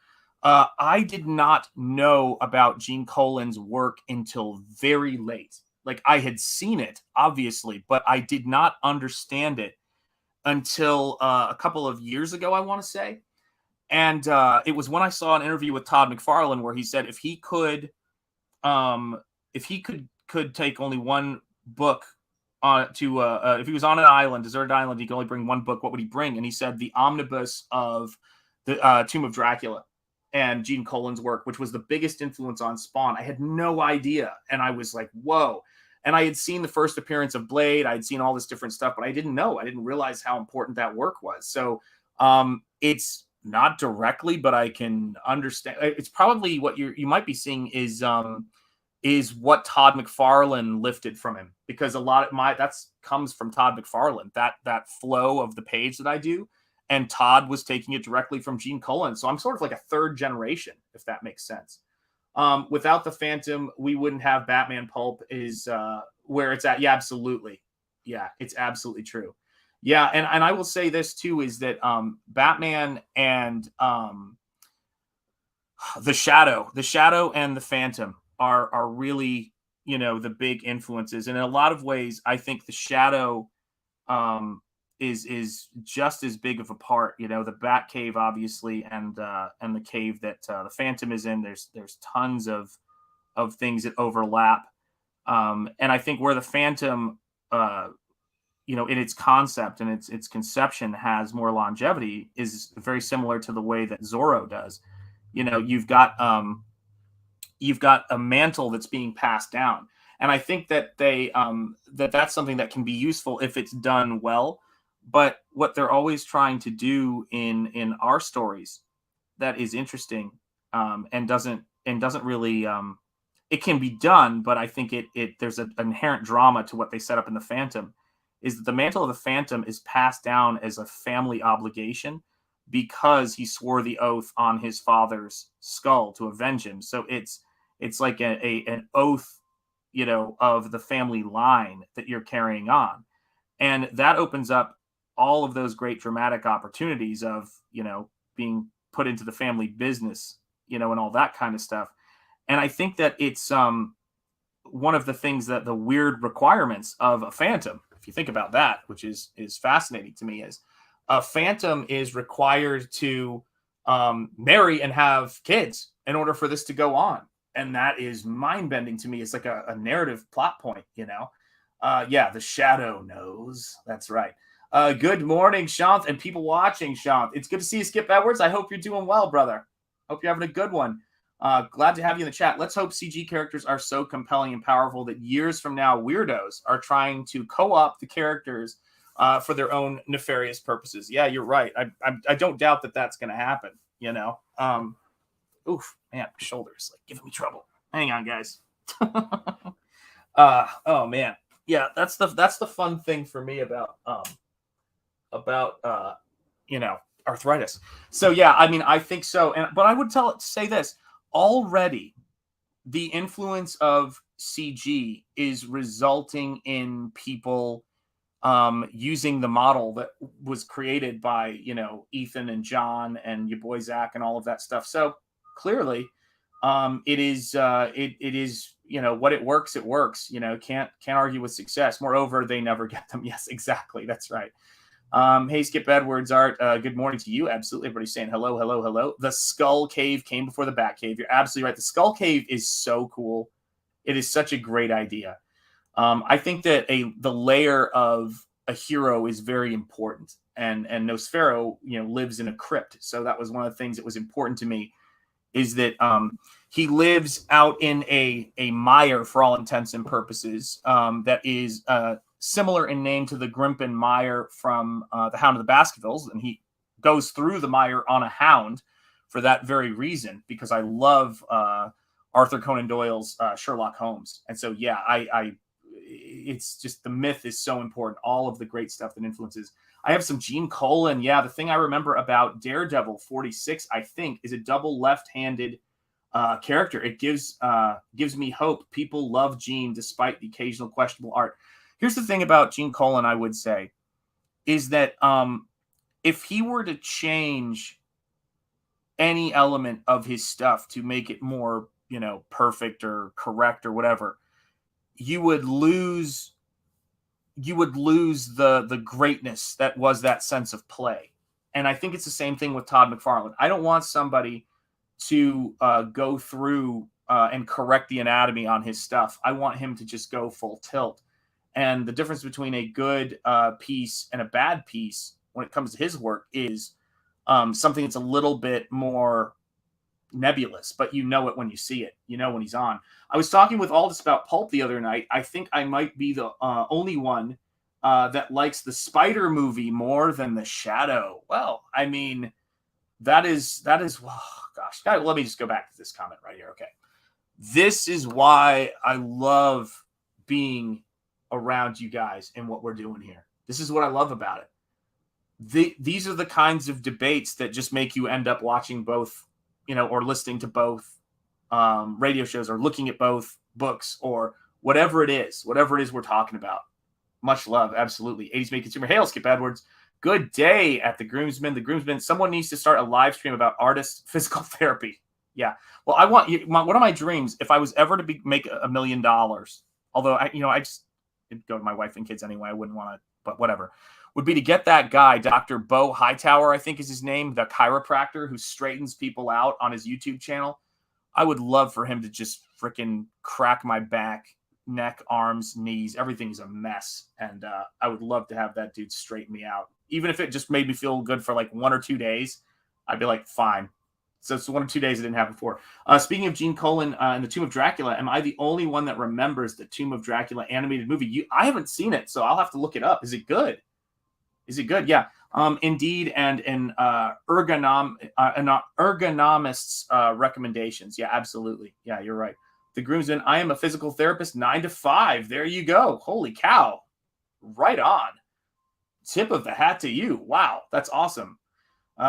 I did not know about Gene Colan's work until very late. I had seen it, obviously, but I did not understand it until a couple of years ago, I want to say. And it was when I saw an interview with Todd McFarlane where he said if he could take only one book if he was on an island, deserted island, he could only bring one book, what would he bring? And he said the omnibus of the Tomb of Dracula and Gene Colan's work, which was the biggest influence on Spawn. I had no idea. And I was like, whoa. And I had seen the first appearance of Blade. I had seen all this different stuff, but I didn't realize how important that work was. So it's not directly, but I can understand. It's probably what you might be seeing is what Todd McFarlane lifted from him, because a lot of that's comes from Todd McFarlane, that flow of the page that I do. And Todd was taking it directly from Gene Colan. So I'm sort of like a third generation, if that makes sense. Without the Phantom, we wouldn't have Batman Pulp is where it's at. Yeah, absolutely. Yeah, it's absolutely true. Yeah, and I will say this too, is that Batman and the Shadow and the Phantom are really, the big influences. And in a lot of ways, I think the Shadow is just as big of a part. The Bat Cave, obviously, and the cave that the Phantom is in. There's tons of things that overlap, and I think where the Phantom, in its concept and its conception has more longevity is very similar to the way that Zorro does. You've got a mantle that's being passed down, and I think that that's something that can be useful if it's done well. But what they're always trying to do in our stories that is interesting, and doesn't really, it can be done, but I think there's an inherent drama to what they set up in the Phantom, is that the mantle of the Phantom is passed down as a family obligation because he swore the oath on his father's skull to avenge him. So it's like an oath, of the family line that you're carrying on. And that opens up all of those great dramatic opportunities of, being put into the family business, and all that kind of stuff. And I think that it's one of the things that the weird requirements of a Phantom, if you think about that, which is fascinating to me, is a Phantom is required to marry and have kids in order for this to go on. And that is mind-bending to me. It's like a narrative plot point, yeah, the Shadow knows. That's right. Good morning, Shanth, and people watching, Shanth. It's good to see you, Skip Edwards. I hope you're doing well, brother. Hope you're having a good one. Glad to have you in the chat. Let's hope CG characters are so compelling and powerful that years from now, weirdos are trying to co-opt the characters for their own nefarious purposes. Yeah, you're right. I don't doubt that that's going to happen, Oof, man, my shoulder's like giving me trouble. Hang on, guys. Oh man. Yeah, that's the fun thing for me about arthritis. So yeah, I mean, I think so. But I would say this already: the influence of CG is resulting in people using the model that was created by Ethan and John and your boy Zach and all of that stuff. So clearly, it is what it works. Can't argue with success. Moreover, they never get them. Yes, exactly. That's right. Hey, Skip Edwards, Art. Good morning to you. Absolutely. Everybody's saying hello, hello, hello. The Skull Cave came before the Bat Cave. You're absolutely right. The Skull Cave is so cool. It is such a great idea. I think that the layer of a hero is very important, and Nosfero, lives in a crypt. So that was one of the things that was important to me, is that he lives out in a mire for all intents and purposes, that is similar in name to the Grimpen Mire from The Hound of the Baskervilles, and he goes through the mire on a hound for that very reason, because I love Arthur Conan Doyle's Sherlock Holmes. And so, yeah, it's just, the myth is so important. All of the great stuff that influences. I have some Gene Colan. Yeah, the thing I remember about Daredevil 46, I think, is a double left-handed character. It gives me hope. People love Gene despite the occasional questionable art. Here's the thing about Gene Colan, I would say, is that if he were to change any element of his stuff to make it more, perfect or correct or whatever, you would lose the greatness that was that sense of play. And I think it's the same thing with Todd McFarlane. I don't want somebody to go through and correct the anatomy on his stuff. I want him to just go full tilt. And the difference between a good piece and a bad piece when it comes to his work is something that's a little bit more nebulous, but you know it when you see it. You know when he's on. I was talking with Aldous about Pulp the other night. I think I might be the only one that likes the Spider movie more than the Shadow. Well, I mean, that is. Oh, gosh, let me just go back to this comment right here. Okay, this is why I love being around you guys and what we're doing here. This is what I love about it. These are the kinds of debates that just make you end up watching both, or listening to both radio shows, or looking at both books, or whatever it is we're talking about. Much love, absolutely. 80s Made Consumer. Hail, Skip Edwards. Good day at the Groomsmen. The Groomsmen. Someone needs to start a live stream about artist physical therapy. Yeah. Well, I want one of my dreams, if I was ever to make $1 million, although I just go to my wife and kids anyway, I wouldn't want to, but whatever, would be to get that guy, Dr. Bo Hightower, I think is his name, the chiropractor who straightens people out on his YouTube channel. I would love for him to just freaking crack my back, neck, arms, knees. Everything's a mess. And I would love to have that dude straighten me out. Even if it just made me feel good for like 1 or 2 days, I'd be like, fine. So it's 1 or 2 days I didn't have before. Speaking of Gene Colan and the Tomb of Dracula, am I the only one that remembers the Tomb of Dracula animated movie? I haven't seen it, so I'll have to look it up. Is it good? Yeah. Indeed, and in ergonomist's recommendations. Yeah, absolutely. Yeah, you're right. The Groomsman. I am a physical therapist, 9 to 5. There you go. Holy cow! Right on. Tip of the hat to you. Wow, that's awesome.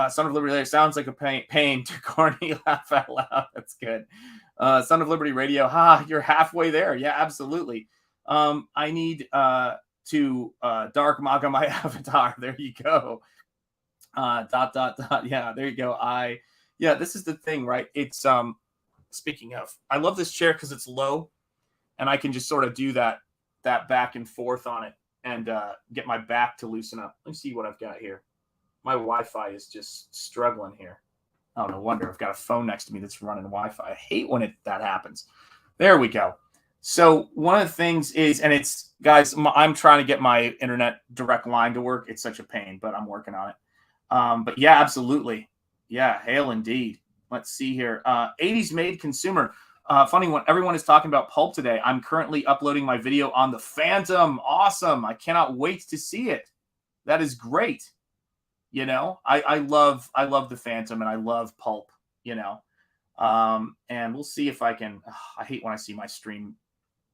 Son of Liberty sounds like a pain to corny. Laugh out loud. That's good. Son of Liberty Radio. You're halfway there. Yeah, absolutely. I need to dark maga my avatar. There you go. ... Yeah, there you go. This is the thing, right? It's speaking of, I love this chair because it's low, and I can just sort of do that back and forth on it and get my back to loosen up. Let me see what I've got here. My Wi-Fi is just struggling here. Oh, no wonder. I've got a phone next to me that's running Wi-Fi. I hate when that happens. There we go. So one of the things is, and it's, guys, I'm trying to get my internet direct line to work. It's such a pain, but I'm working on it. But yeah, absolutely. Yeah, hail indeed. Let's see here. 80s Made Consumer. Funny one. Everyone is talking about Pulp today. I'm currently uploading my video on the Phantom. Awesome. I cannot wait to see it. That is great. I love the Phantom, and I love Pulp, and we'll see if I can. I hate when I see my stream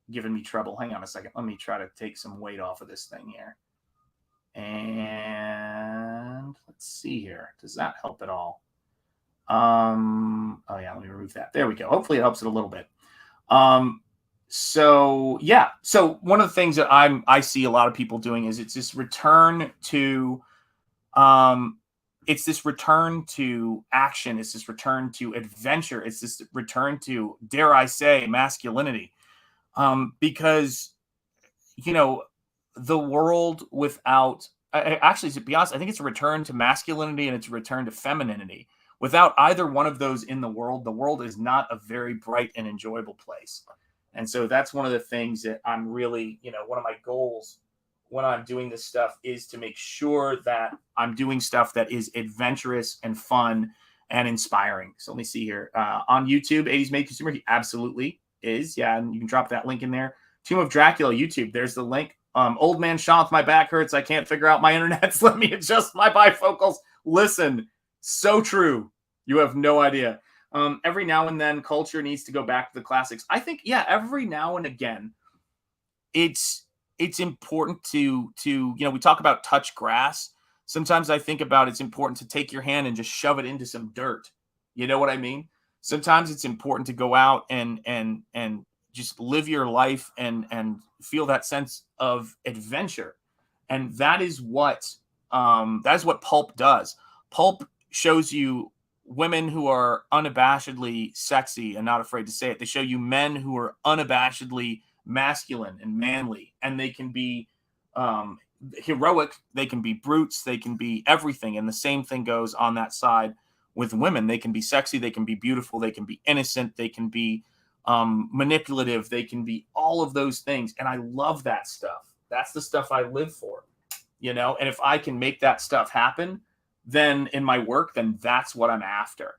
giving me trouble. Hang on a second. Let me try to take some weight off of this thing here. And let's see here. Does that help at all? Oh yeah, let me remove that. There we go. Hopefully it helps it a little bit. So yeah. So one of the things that I see a lot of people doing is it's this return to action. It's this return to adventure. It's this return to, dare I say, masculinity. Because, the world without, actually, to be honest, I think it's a return to masculinity and it's a return to femininity. Without either one of those in the world is not a very bright and enjoyable place. And so that's one of the things that I'm really, one of my goals when I'm doing this stuff is to make sure that I'm doing stuff that is adventurous and fun and inspiring. So let me see here. On YouTube, 80s Made Consumer, he absolutely is. Yeah, and you can drop that link in there. Tomb of Dracula, YouTube, there's the link. Old man Sean, my back hurts. I can't figure out my internet. Let me adjust my bifocals. Listen, so true. You have no idea. Every now and then, culture needs to go back to the classics. I think, yeah, every now and again, it's important to we talk about touch grass. Sometimes I think about it's important to take your hand and just shove it into some dirt. You know what I mean? Sometimes it's important to go out and just live your life and feel that sense of adventure. And that is what Pulp does. Pulp shows you women who are unabashedly sexy and not afraid to say it. They show you men who are unabashedly masculine and manly, and they can be heroic, they can be brutes, they can be everything. And the same thing goes on that side with women. They can be sexy, they can be beautiful, they can be innocent, they can be manipulative, they can be all of those things. And I love that stuff. That's the stuff I live for, and if I can make that stuff happen, then in my work, then that's what I'm after.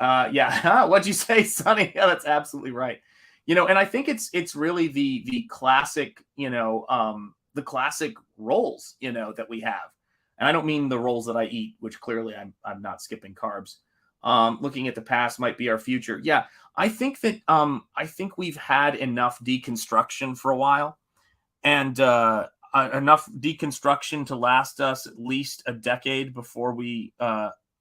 Yeah. What'd you say, Sonny? Yeah, that's absolutely right. And I think it's really the classic, the classic roles, that we have. And I don't mean the roles that I eat, which clearly I'm not skipping carbs. Looking at the past might be our future. Yeah, I think we've had enough deconstruction for a while, and enough deconstruction to last us at least a decade before we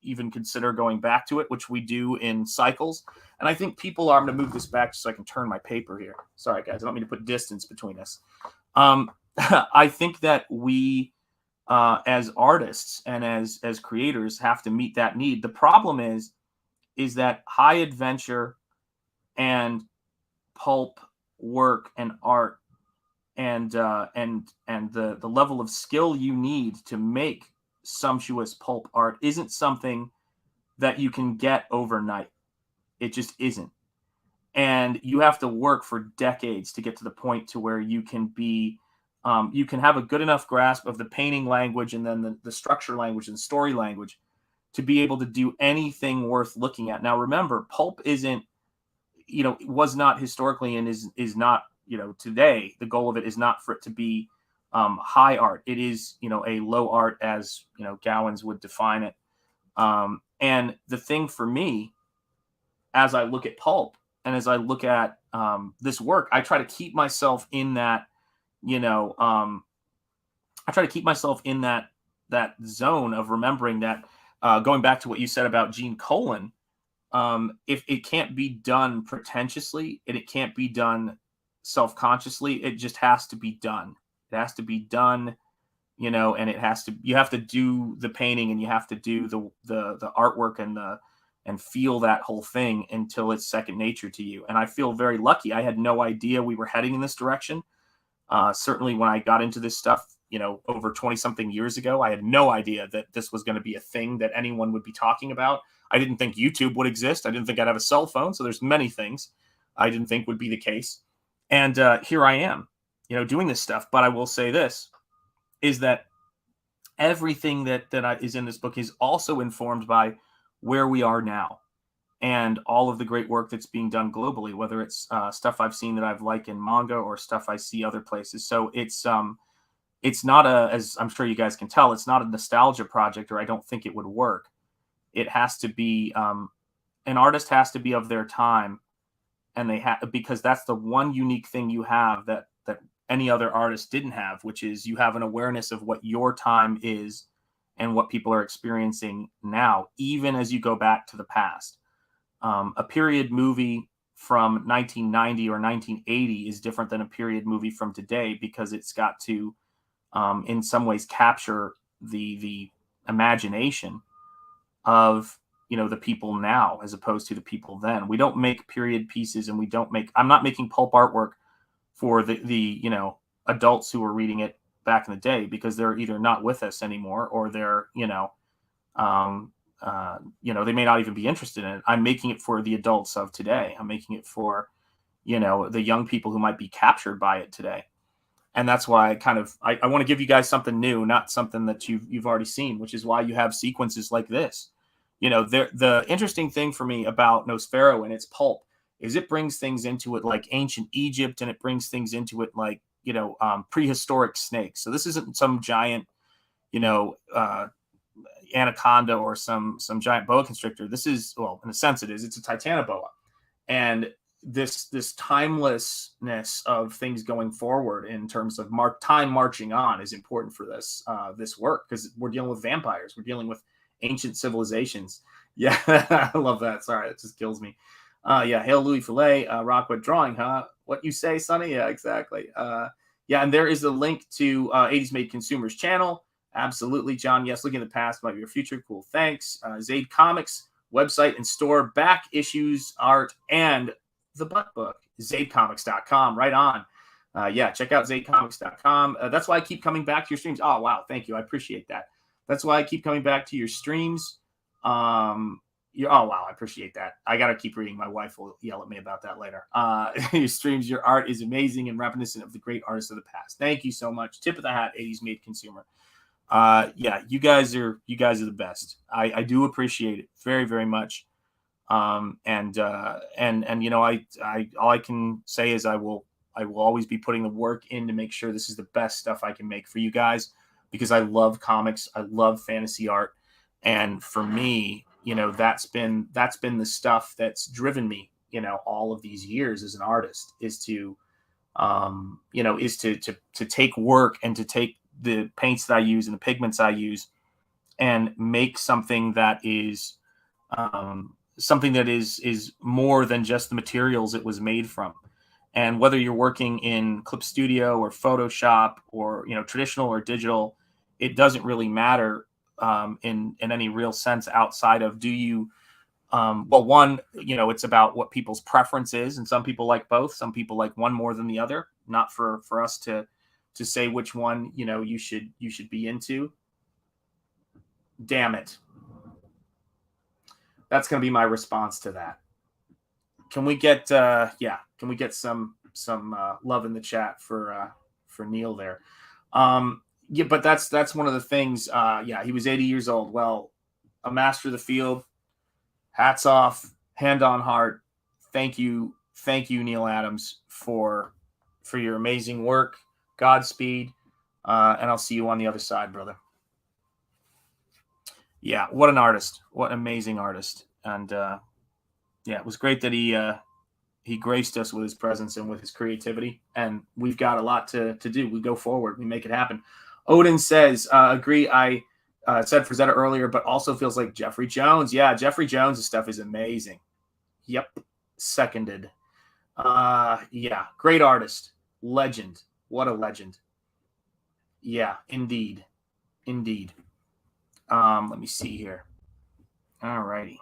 even consider going back to it, which we do in cycles. And I think people are. I'm going to move this back so I can turn my paper here. Sorry, guys. I don't mean to put distance between us. I think that we, as artists and as creators, have to meet that need. The problem is that high adventure and pulp work and art and the level of skill you need to make sumptuous pulp art isn't something that you can get overnight. It just isn't. And you have to work for decades to get to the point to where you can be you can have a good enough grasp of the painting language and then the structure language and story language to be able to do anything worth looking at. Now remember, pulp isn't, was not historically and is not, today, the goal of it is not for it to be high art. It is, a low art, as Gowans would define it. And the thing for me, as I look at pulp and as I look at this work, I try to keep myself in that, I try to keep myself in that zone of remembering that, going back to what you said about Gene Colan, if it can't be done pretentiously and it can't be done self-consciously, it just has to be done. It has to be done, and you have to do the painting and you have to do the artwork and feel that whole thing until it's second nature to you. And I feel very lucky. I had no idea we were heading in this direction. Certainly when I got into this stuff, over 20 something years ago, I had no idea that this was going to be a thing that anyone would be talking about. I didn't think YouTube would exist. I didn't think I'd have a cell phone. So there's many things I didn't think would be the case. And here I am, doing this stuff. But I will say this, is that everything that is in this book is also informed by where we are now and all of the great work that's being done globally, whether it's stuff I've seen that I've liked in manga or stuff I see other places. So it's not as I'm sure you guys can tell, it's not a nostalgia project, or I don't think it would work. It has to be, an artist has to be of their time, and because that's the one unique thing you have that any other artist didn't have, which is you have an awareness of what your time is and what people are experiencing now, even as you go back to the past. A period movie from 1990 or 1980 is different than a period movie from today, because it's got to, in some ways, capture the imagination of the people now as opposed to the people then. We don't make period pieces, and I'm not making pulp artwork for the adults who were reading it back in the day, because they're either not with us anymore, or they're they may not even be interested in it. I'm making it for the adults of today. I'm making it for the young people who might be captured by it today. And that's why I want to give you guys something new, not something that you've already seen, which is why you have sequences like this. The interesting thing for me about Nosfero and its pulp is it brings things into it like ancient Egypt, and it brings things into it like, prehistoric snakes. So this isn't some giant, anaconda or some giant boa constrictor. This is, well, in a sense it is. It's a titanoboa. And this timelessness of things going forward in terms of time marching on is important for this work, because we're dealing with vampires. We're dealing with ancient civilizations. Yeah, I love that. Sorry, that just kills me. Yeah, hail Louis Fillet, Rockwood drawing, huh? What you say, Sonny? Yeah, exactly. Yeah, and there is a link to 80s Made Consumers channel. Absolutely, John. Yes, looking at the past might be your future. Cool, thanks. Zaid Comics website and store, back issues, art, and the butt book. ZaidComics.com, right on. Yeah, check out ZaidComics.com. That's why I keep coming back to your streams. Oh, wow, thank you. I appreciate that. That's why I keep coming back to your streams. Oh, wow, I appreciate that. I got to keep reading. My wife will yell at me about that later. Your streams, your art is amazing and reminiscent of the great artists of the past. Thank you so much. Tip of the hat, 80s Made Consumer. Yeah, you guys are the best. I do appreciate it very, very much. And you know, I all I can say is I will always be putting the work in to make sure this is the best stuff I can make for you guys, because I love comics, I love fantasy art, and for me, you know, that's been the stuff that's driven me, you know, all of these years as an artist, is to you know, is to take work and to take the paints that I use and the pigments I use and make something that is is more than just the materials it was made from. And whether you're working in Clip Studio or Photoshop or, you know, traditional or digital, it doesn't really matter in any real sense outside of, do you well, one, you know, it's about what people's preference is, and some people like both, some people like one more than the other. Not for us to say which one, you know, you should be into. Damn it. That's going to be my response to that. Can we get can we get some love in the chat for Neil there? Yeah, but that's one of the things. Yeah, he was 80 years old. Well, a master of the field. Hats off, hand on heart. Thank you, Neil Adams, for your amazing work. Godspeed, and I'll see you on the other side, brother. Yeah, what an artist! What an amazing artist! And yeah, it was great that he graced us with his presence and with his creativity. And we've got a lot to do. We go forward. We make it happen. Odin says, agree. I said Frazetta earlier, but also feels like Jeffrey Jones. Yeah, Jeffrey Jones' stuff is amazing. Yep, seconded. Yeah, great artist. Legend. What a legend. Yeah, indeed. Indeed. Let me see here. All righty.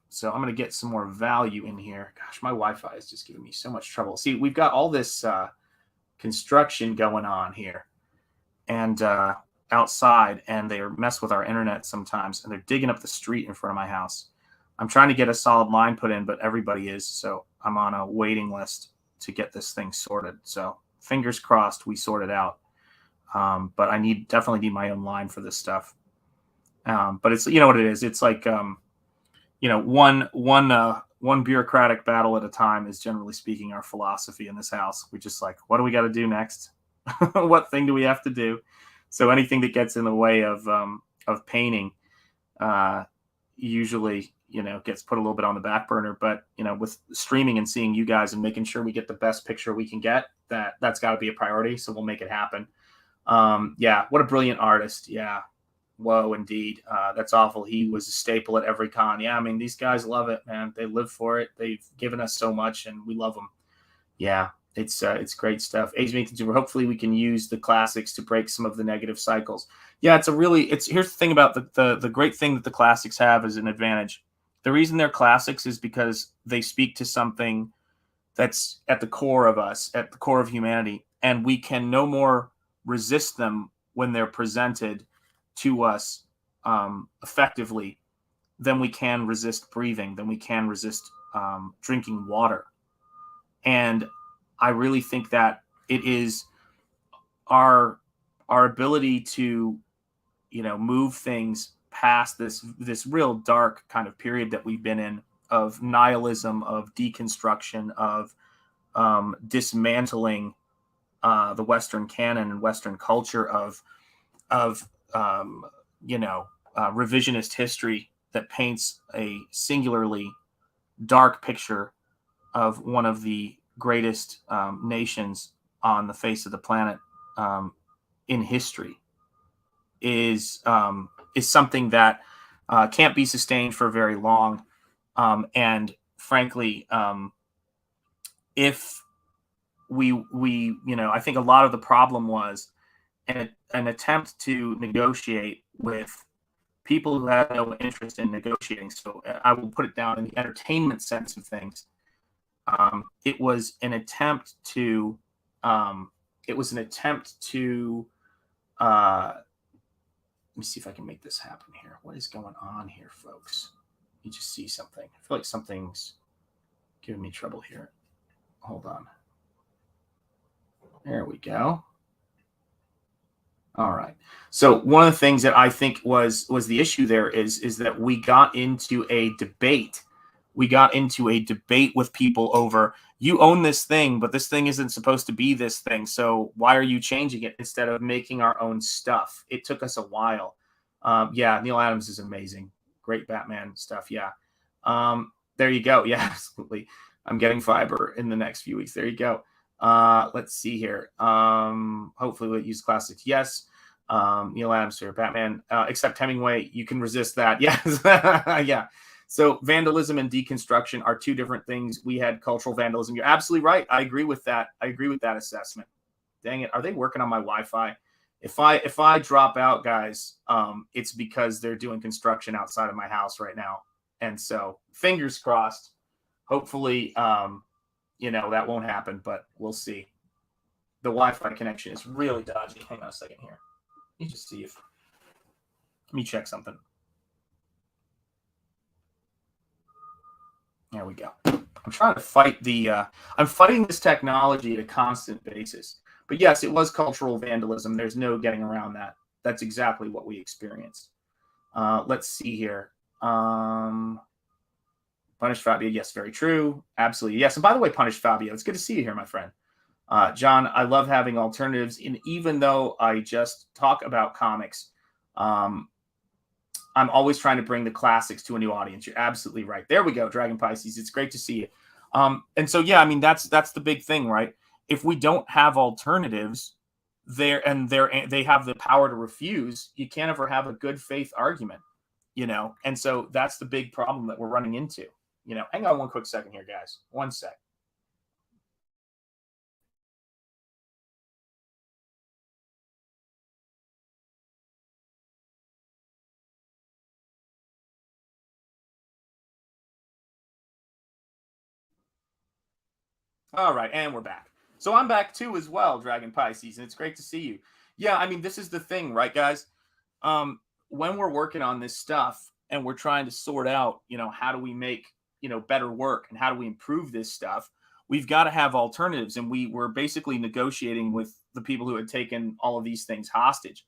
So I'm going to get some more value in here. Gosh, my Wi-Fi is just giving me so much trouble. See, we've got all this construction going on here and outside, and they mess with our internet sometimes, and they're digging up the street in front of my house. I'm trying to get a solid line put in, but everybody is, so I'm on a waiting list to get this thing sorted. So fingers crossed we sort it out. But I definitely need my own line for this stuff. But it's, you know what it is. It's like, you know, one bureaucratic battle at a time is, generally speaking, our philosophy in this house. We're just like, what do we got to do next? What thing do we have to do? So anything that gets in the way of painting, usually, you know, gets put a little bit on the back burner. But, you know, with streaming and seeing you guys and making sure we get the best picture we can get, that's got to be a priority. So we'll make it happen. Yeah, what a brilliant artist. Yeah. Whoa, indeed. That's awful. He was a staple at every con. Yeah, I mean, these guys love it, man. They live for it. They've given us so much, and we love them. Yeah, it's great stuff. Hopefully we can use the classics to break some of the negative cycles. Yeah, here's the thing about the great thing that the classics have as an advantage. The reason they're classics is because they speak to something that's at the core of us, at the core of humanity, and we can no more resist them when they're presented to us effectively than we can resist breathing, than we can resist drinking water. And I really think that it is our ability to, you know, move things past this real dark kind of period that we've been in, of nihilism, of deconstruction, of dismantling the Western canon and Western culture, of revisionist history that paints a singularly dark picture of one of the greatest nations on the face of the planet in history, is something that can't be sustained for very long. And frankly, if we you know, I think a lot of the problem was an attempt to negotiate with people who had no interest in negotiating. So I will put it down in the entertainment sense of things. It was an attempt to let me see if I can make this happen here. What is going on here, folks? You just see something. I feel like something's giving me trouble here. Hold on. There we go. All right. So one of the things that I think was the issue there is that we got into a debate. We got into a debate with people over, you own this thing, but this thing isn't supposed to be this thing. So why are you changing it instead of making our own stuff? It took us a while. Yeah, Neil Adams is amazing. Great Batman stuff. Yeah. There you go. Yeah, absolutely. I'm getting fiber in the next few weeks. There you go. Let's see here. Hopefully we'll use classics. Yes. Neil Adams here, Batman. Except Hemingway, you can resist that. Yes. Yeah. So vandalism and deconstruction are two different things. We had cultural vandalism. You're absolutely right. I agree with that. I agree with that assessment. Dang it. Are they working on my Wi-Fi? If I drop out, guys, it's because they're doing construction outside of my house right now. And so fingers crossed. Hopefully, that won't happen, but we'll see. The Wi-Fi connection is really dodgy. Hang on a second here. Let me just see if. Let me check something. There we go. I'm trying to fight I'm fighting this technology at a constant basis. But yes, it was cultural vandalism. There's no getting around that. That's exactly what we experienced. Let's see here. Punish Fabio. Yes, very true. Absolutely. Yes. And by the way, Punish Fabio, it's good to see you here, my friend. John, I love having alternatives. And even though I just talk about comics, I'm always trying to bring the classics to a new audience. You're absolutely right. There we go, Dragon Pisces. It's great to see you. And so, yeah, I mean, that's the big thing, right? If we don't have alternatives they have the power to refuse, you can't ever have a good faith argument, And so that's the big problem that we're running into, Hang on one quick second here, guys. One sec. All right, and we're back. So I'm back too as well, Dragon Pisces, and it's great to see you. Yeah, I mean, this is the thing, right, guys? When we're working on this stuff and we're trying to sort out, how do we make, better work and how do we improve this stuff? We've got to have alternatives, and we were basically negotiating with the people who had taken all of these things hostage.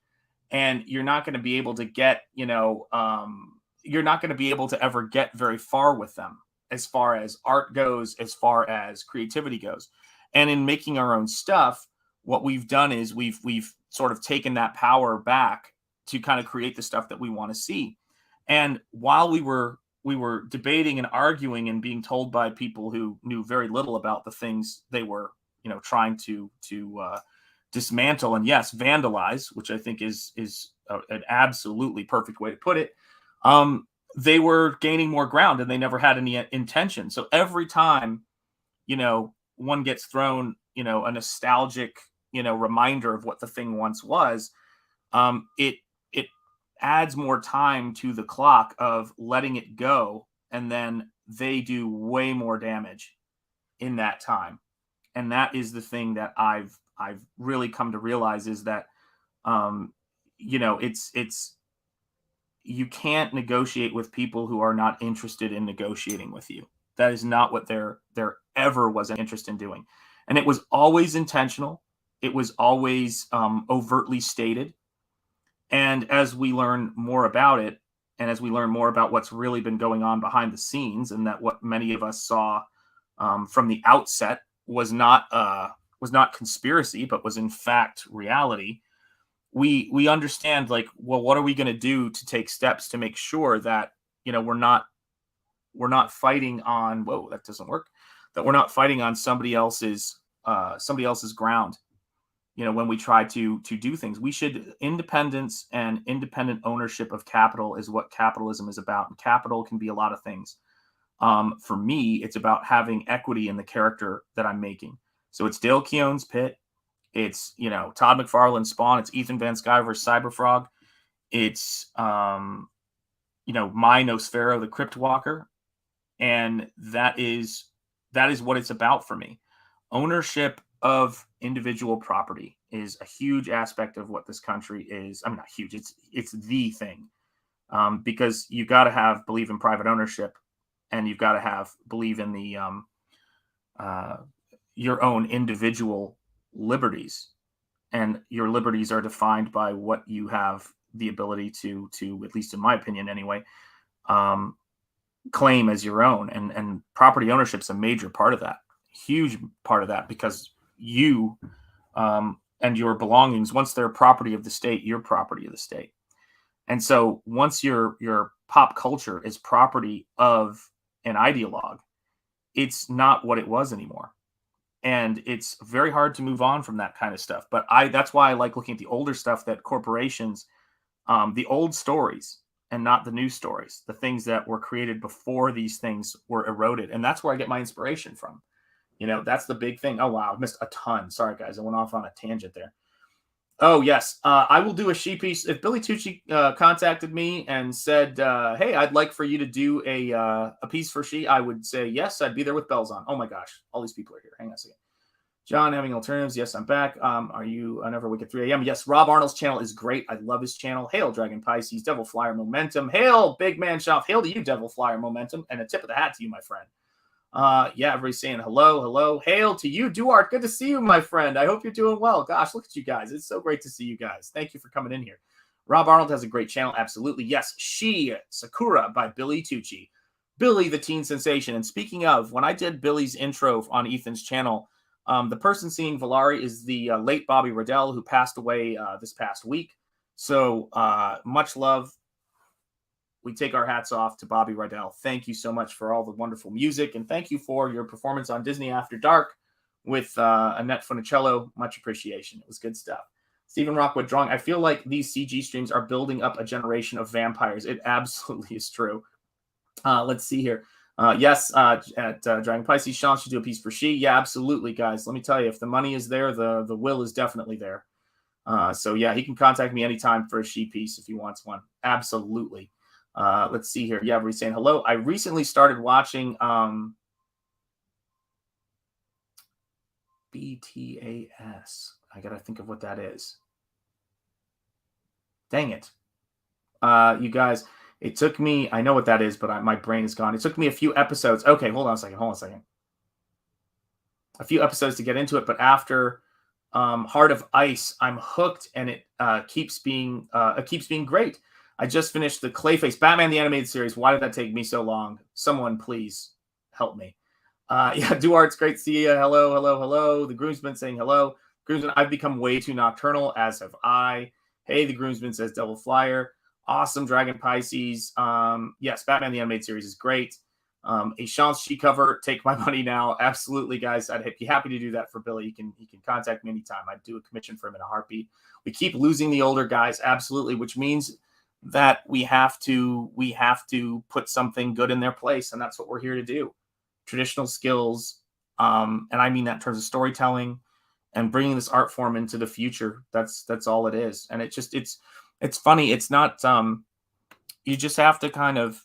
And you're not going to be able to get, you're not going to be able to ever get very far with them as far as art goes, as far as creativity goes. And in making our own stuff, what we've done is we've sort of taken that power back to kind of create the stuff that we want to see. And while we were debating and arguing and being told by people who knew very little about the things they were, trying to dismantle and yes, vandalize, which I think is an absolutely perfect way to put it. They were gaining more ground and they never had any intention. So every time, one gets thrown, a nostalgic, reminder of what the thing once was, it adds more time to the clock of letting it go. And then they do way more damage in that time. And that is the thing that I've really come to realize is that, it's you can't negotiate with people who are not interested in negotiating with you. That is not what there ever was an interest in doing. And it was always intentional. It was always overtly stated. And as we learn more about it, and as we learn more about what's really been going on behind the scenes, and that what many of us saw from the outset was not conspiracy, but was in fact reality, we understand, like, well, what are we going to do to take steps to make sure that we're not fighting on that doesn't work, that we're not fighting on somebody else's ground. When we try to do things, we should independence and independent ownership of capital is what capitalism is about. And capital can be a lot of things. For me, it's about having equity in the character that I'm making. So it's Dale Keown's Pit. It's, Todd McFarlane's Spawn. It's Ethan Van Sciver's Cyberfrog. It's, my Nosfero, the Crypt Walker. And that is what it's about for me. Ownership of individual property is a huge aspect of what this country is. I mean, not huge. It's the thing. Because you got to believe in private ownership, and you've got to believe in the your own individual liberties. and your liberties are defined by what you have the ability to at least in my opinion anyway, claim as your own. And property ownership is a major part of that, huge part of that, because you and your belongings, once they're property of the state, you're property of the state. And so once your pop culture is property of an ideologue, it's not what it was anymore. And it's very hard to move on from that kind of stuff. But that's why I like looking at the older stuff that corporations, the old stories and not the new stories, the things that were created before these things were eroded. And that's where I get my inspiration from. That's the big thing. Oh, wow. I missed a ton. Sorry, guys. I went off on a tangent there. Oh, yes. I will do a she piece. If Billy Tucci contacted me and said, hey, I'd like for you to do a piece for she, I would say, yes, I'd be there with bells on. Oh, my gosh. All these people are here. Hang on a second. John, having alternatives. Yes, I'm back. Are you Never Wake at 3 a.m.? Yes, Rob Arnold's channel is great. I love his channel. Hail, Dragon Pisces, Devil Flyer Momentum. Hail, Big Man Shop. Hail to you, Devil Flyer Momentum. And a tip of the hat to you, my friend. Yeah, everybody's saying hello. Hail to you, Duarte. Good to see you, my friend. I hope you're doing well. Gosh, look at you guys. It's so great to see you guys. Thank you for coming in here. Rob Arnold has a great channel. Absolutely. Yes, She Sakura by Billy Tucci. Billy the Teen Sensation. And speaking of, when I did Billy's intro on Ethan's channel, the person singing Valari is the late Bobby Riddell, who passed away this past week. So much love. We take our hats off to Bobby Riddell. Thank you so much for all the wonderful music, and thank you for your performance on Disney After Dark with Annette Funicello. Much appreciation. It was good stuff. Stephen Rockwood drawing. I feel like these CG streams are building up a generation of vampires. It absolutely is true. Let's see here. Yes, at Dragon Pisces, Sean should do a piece for she. Yeah, absolutely, guys. Let me tell you, if the money is there, the will is definitely there. So yeah, he can contact me anytime for a she piece if he wants one. Absolutely. Let's see here. Yeah, everybody's saying hello. I recently started watching BTAS. I gotta think of what that is. Dang it. You guys, it took me, I know what that is, but my brain is gone. It took me a few episodes. Okay, hold on a second. A few episodes to get into it, but after Heart of Ice, I'm hooked, and it keeps being great. I just finished the Clayface Batman the Animated Series. Why did that take me so long? Someone please help me. Yeah, Duarte's great to see you. Hello. The Groomsman saying hello. Groomsman, I've become way too nocturnal, as have I. Hey, the Groomsman says Devil Flyer. Awesome, Dragon Pisces. Yes, Batman the Animated Series is great. A Shang-Chi cover, take my money now. Absolutely, guys. I'd be happy to do that for Billy. He can contact me anytime. I'd do a commission for him in a heartbeat. We keep losing the older guys, absolutely, which means that we have to put something good in their place, and that's what we're here to do. Traditional skills, and I mean that in terms of storytelling and bringing this art form into the future. That's all it is. And it's funny. It's not you just have to kind of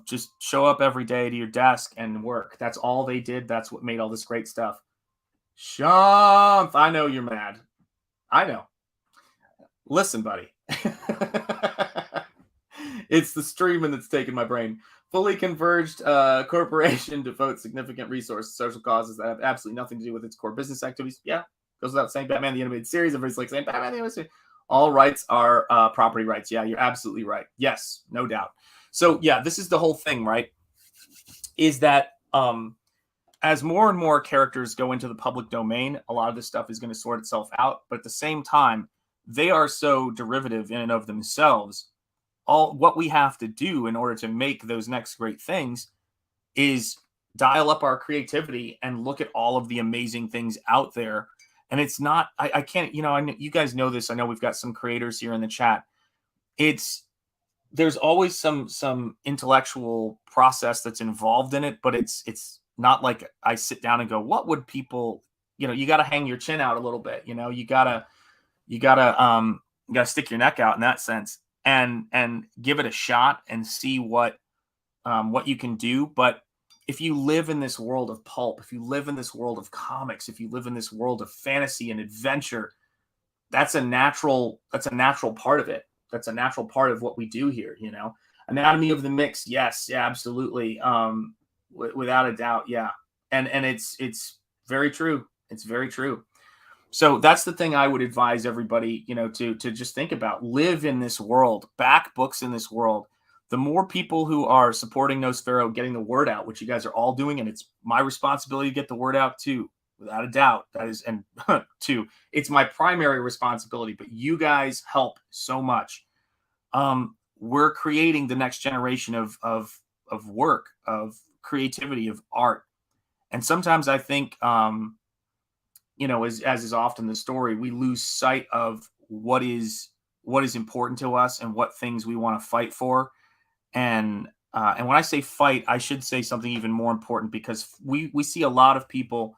just show up every day to your desk and work. That's all they did. That's what made all this great stuff. Shump, I know you're mad. I know. Listen, buddy. It's the streaming that's taking my brain. Fully converged corporation devotes significant resources to social causes that have absolutely nothing to do with its core business activities. Yeah, goes without saying. Batman the Animated Series. Everybody's like saying Batman the Animated Series. All rights are property rights. Yeah, you're absolutely right. Yes, no doubt. So yeah, this is the whole thing, right? Is that as more and more characters go into the public domain, a lot of this stuff is going to sort itself out. But at the same time, they are so derivative in and of themselves. All what we have to do in order to make those next great things is dial up our creativity and look at all of the amazing things out there. And it's not, I can't, you guys know this. I know we've got some creators here in the chat. There's always some intellectual process that's involved in it, but it's not like I sit down and go, what would people, you got to hang your chin out a little bit. You gotta stick your neck out in that sense. And give it a shot and see what you can do. But if you live in this world of pulp, if you live in this world of comics, if you live in this world of fantasy and adventure, that's a natural part of it. That's a natural part of what we do here. Anatomy of the mix. Yes. Yeah, absolutely. Without a doubt. Yeah. And it's very true. It's very true. So that's the thing I would advise everybody, to just think about. Live in this world, back books in this world. The more people who are supporting Nosfero, getting the word out, which you guys are all doing, and it's my responsibility to get the word out too, without a doubt. That is, and two, it's my primary responsibility. But you guys help so much. We're creating the next generation of work, of creativity, of art. And sometimes I think, as is often the story, we lose sight of what is important to us and what things we want to fight for. And when I say fight, I should say something even more important, because we see a lot of people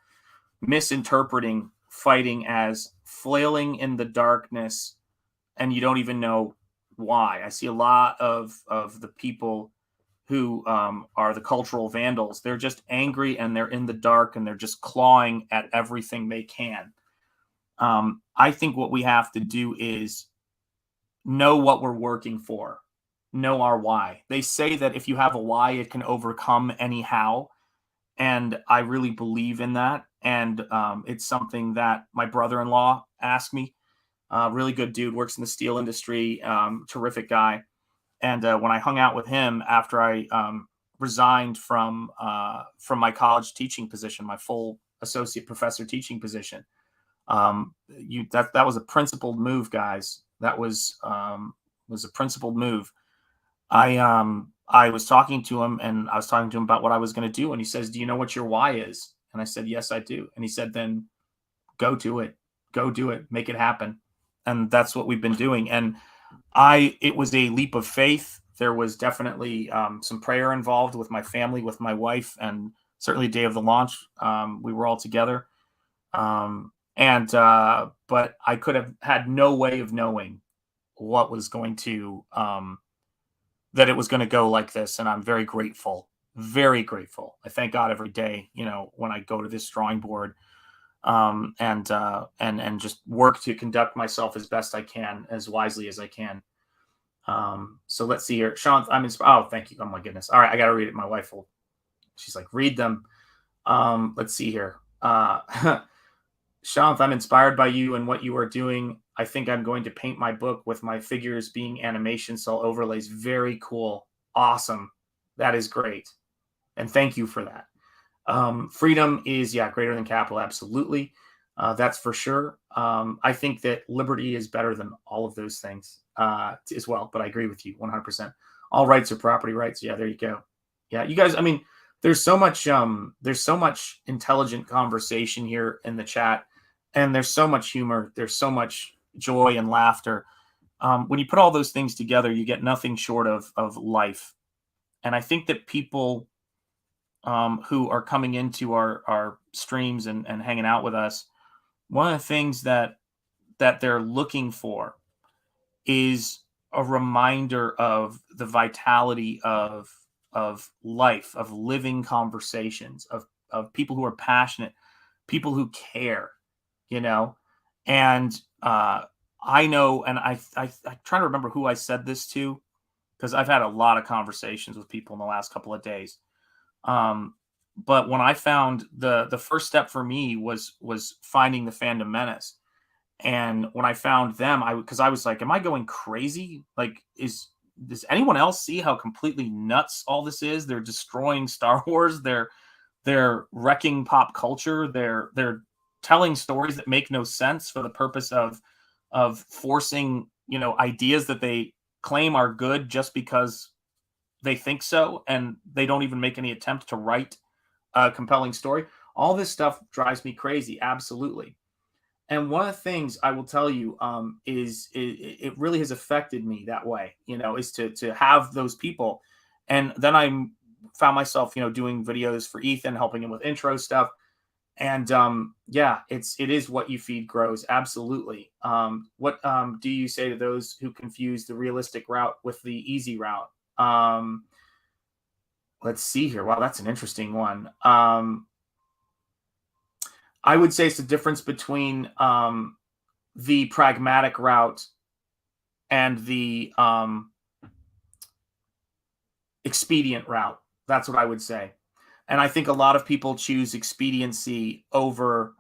misinterpreting fighting as flailing in the darkness, and you don't even know why. I see a lot of the people who are the cultural vandals. They're just angry and they're in the dark and they're just clawing at everything they can. I think what we have to do is know what we're working for, know our why. They say that if you have a why, it can overcome any how. And I really believe in that. And it's something that my brother-in-law asked me. Really good dude, works in the steel industry, terrific guy. And when I hung out with him after I resigned from my college teaching position, my full associate professor teaching position, that was a principled move, guys. That was a principled move. I was talking to him, and I was talking to him about what I was going to do, and he says, "Do you know what your why is?" And I said, "Yes, I do." And he said, "Then go do it. Go do it. Make it happen." And that's what we've been doing. And it was a leap of faith. There was definitely some prayer involved with my family, with my wife, and certainly day of the launch. We were all together. But I could have had no way of knowing what was going to, that it was going to go like this. And I'm very grateful, very grateful. I thank God every day, when I go to this drawing board, and just work to conduct myself as best I can, as wisely as I can. So let's see here. Sean, I'm inspired. Oh, thank you. Oh my goodness. All right. I got to read it. My wife she's like, read them. Let's see here. Sean, I'm inspired by you and what you are doing. I think I'm going to paint my book with my figures being animation cell overlays. Very cool. Awesome. That is great. And thank you for that. Freedom is, greater than capital. Absolutely. That's for sure. I think that liberty is better than all of those things as well. But I agree with you 100%. All rights are property rights. Yeah, there you go. Yeah, you guys. I mean, there's so much intelligent conversation here in the chat, and there's so much humor. There's so much joy and laughter. When you put all those things together, you get nothing short of life. And I think that people who are coming into our streams and hanging out with us, one of the things that they're looking for is a reminder of the vitality of life, of living conversations, of people who are passionate, people who care, and I know, and I try to remember who I said this to, because I've had a lot of conversations with people in the last couple of days. But when I found the first step for me was finding the Fandom Menace. And when I found them, because I was like, am I going crazy? Like, does anyone else see how completely nuts all this is? They're destroying Star Wars. They're wrecking pop culture. They're telling stories that make no sense for the purpose of forcing, ideas that they claim are good just because they think so, and they don't even make any attempt to write a compelling story. All this stuff drives me crazy. Absolutely. And one of the things I will tell you is it really has affected me that way, is to have those people. And then I found myself, doing videos for Ethan, helping him with intro stuff. And it is what you feed grows. Absolutely. What do you say to those who confuse the realistic route with the easy route? Let's see here. Wow, that's an interesting one. I would say it's the difference between the pragmatic route and the expedient route. That's what I would say. And I think a lot of people choose expediency over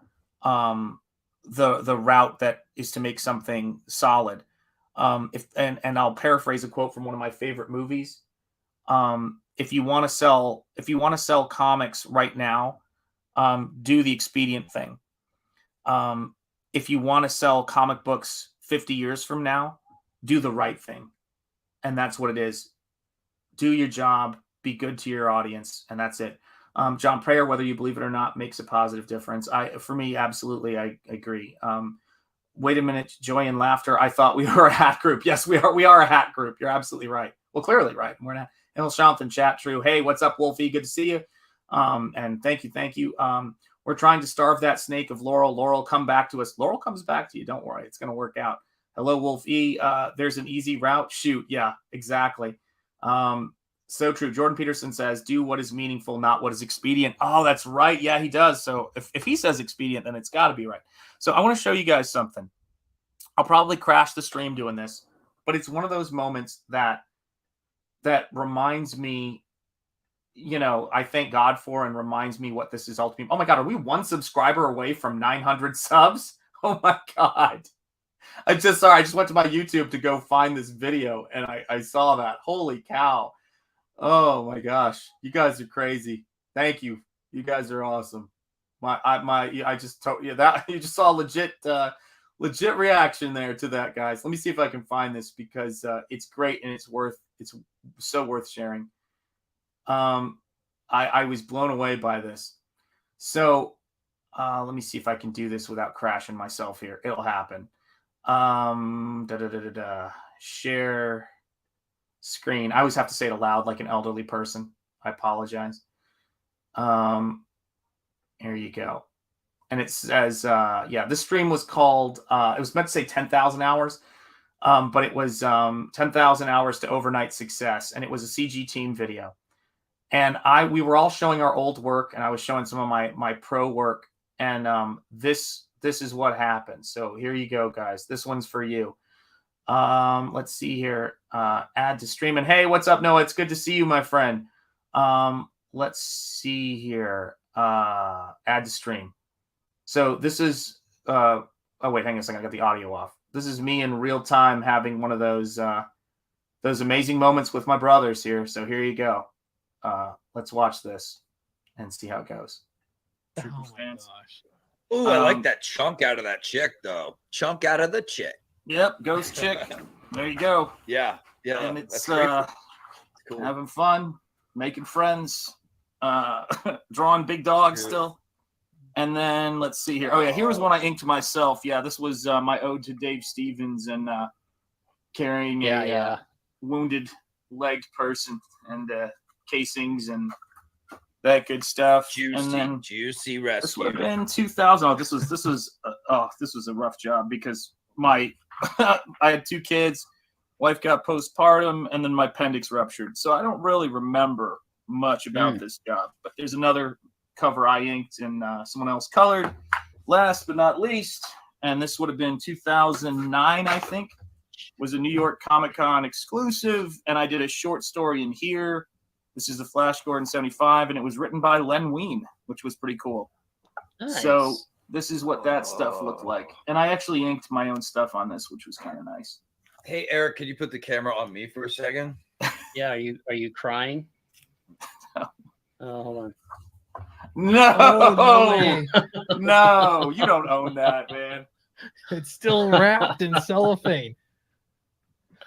the route that is to make something solid. And I'll paraphrase a quote from one of my favorite movies. If you want to sell comics right now, do the expedient thing. If you want to sell comic books 50 years from now, do the right thing. And that's what it is. Do your job, be good to your audience, and that's it. John, prayer, whether you believe it or not, makes a positive difference. For me, absolutely, I agree. Wait a minute, joy and laughter. I thought we were a hat group. Yes, we are. We are a hat group. You're absolutely right. Well, clearly right. We're not. And Jonathan, chat true. Hey, what's up, Wolfie? Good to see you. And thank you. We're trying to starve that snake of Laurel. Laurel, come back to us. Laurel comes back to you. Don't worry. It's going to work out. Hello, Wolf E. There's an easy route. Shoot. Yeah, exactly. So true. Jordan Peterson says, do what is meaningful, not what is expedient. Oh, that's right. Yeah, he does. So if he says expedient, then it's got to be right. So I want to show you guys something. I'll probably crash the stream doing this, but it's one of those moments that reminds me, I thank God for and reminds me what this is ultimately. Oh my God, are we one subscriber away from 900 subs? Oh my God. I just went to my YouTube to go find this video and I saw that. Holy cow. Oh my gosh. You guys are crazy. Thank you. You guys are awesome. I just told you that you just saw legit reaction there to that, guys. Let me see if I can find this because it's great and it's so worth sharing. I was blown away by this. So let me see if I can do this without crashing myself here. It'll happen. Share screen. I always have to say it aloud like an elderly person. I apologize. Here you go. And it says, this stream was called, it was meant to say 10,000 hours, but it was 10,000 hours to overnight success. And it was a CG team video. And we were all showing our old work and I was showing some of my pro work. And this is what happened. So here you go, guys. This one's for you. Let's see here. Add to stream. And hey, what's up, Noah? It's good to see you, my friend. Let's see here. Add to stream. So this is oh wait, hang on a second. I got the audio off. This is me in real time having one of those amazing moments with my brothers here. So here you go. Let's watch this and see how it goes. Oh my gosh. Ooh, I like that chunk out of that chick, though. Chunk out of the chick. Yep, ghost chick. There you go. Yeah. And it's cool. Having fun, making friends, drawing big dogs still. And then let's see here. Oh yeah, here was one I inked myself. Yeah, this was my ode to Dave Stevens and carrying a wounded legged person and casings and that good stuff. Juicy rescue. This would have been 2000. Oh, this was a rough job because I had 2 kids, wife got postpartum, and then my appendix ruptured. So I don't really remember much about this job. But there's another cover I inked and someone else colored. Last but not least, and this would have been 2009, I think, was a New York Comic-Con exclusive, and I did a short story in here. This is the Flash Gordon 75, and it was written by Len Wein, which was pretty cool. Nice. So this is what that stuff looked like. And I actually inked my own stuff on this, which was kind of nice. Hey, Eric, could you put the camera on me for a second? Yeah, are you crying? Hold on. No, no, you don't own that, man. It's still wrapped in cellophane.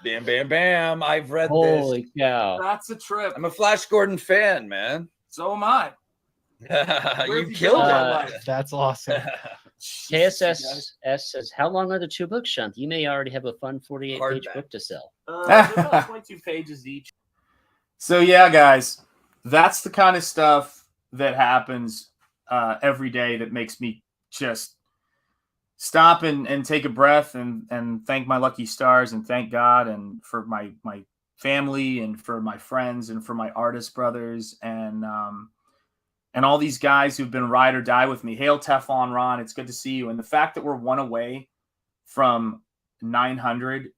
Bam, bam, bam. I've read Holy this. cow. That's a trip. I'm a Flash Gordon fan, man. So am I. You killed it. That's awesome. KSS says, how long are the 2 books, Shunt? You may already have a fun 48-page book to sell. They're about 22 pages each. So yeah, guys, that's the kind of stuff that happens every day that makes me just stop and take a breath and thank my lucky stars and thank God and for my family and for my friends and for my artist brothers and all these guys who've been ride or die with me. Hail Teflon Ron, it's good to see you. And the fact that we're one away from 900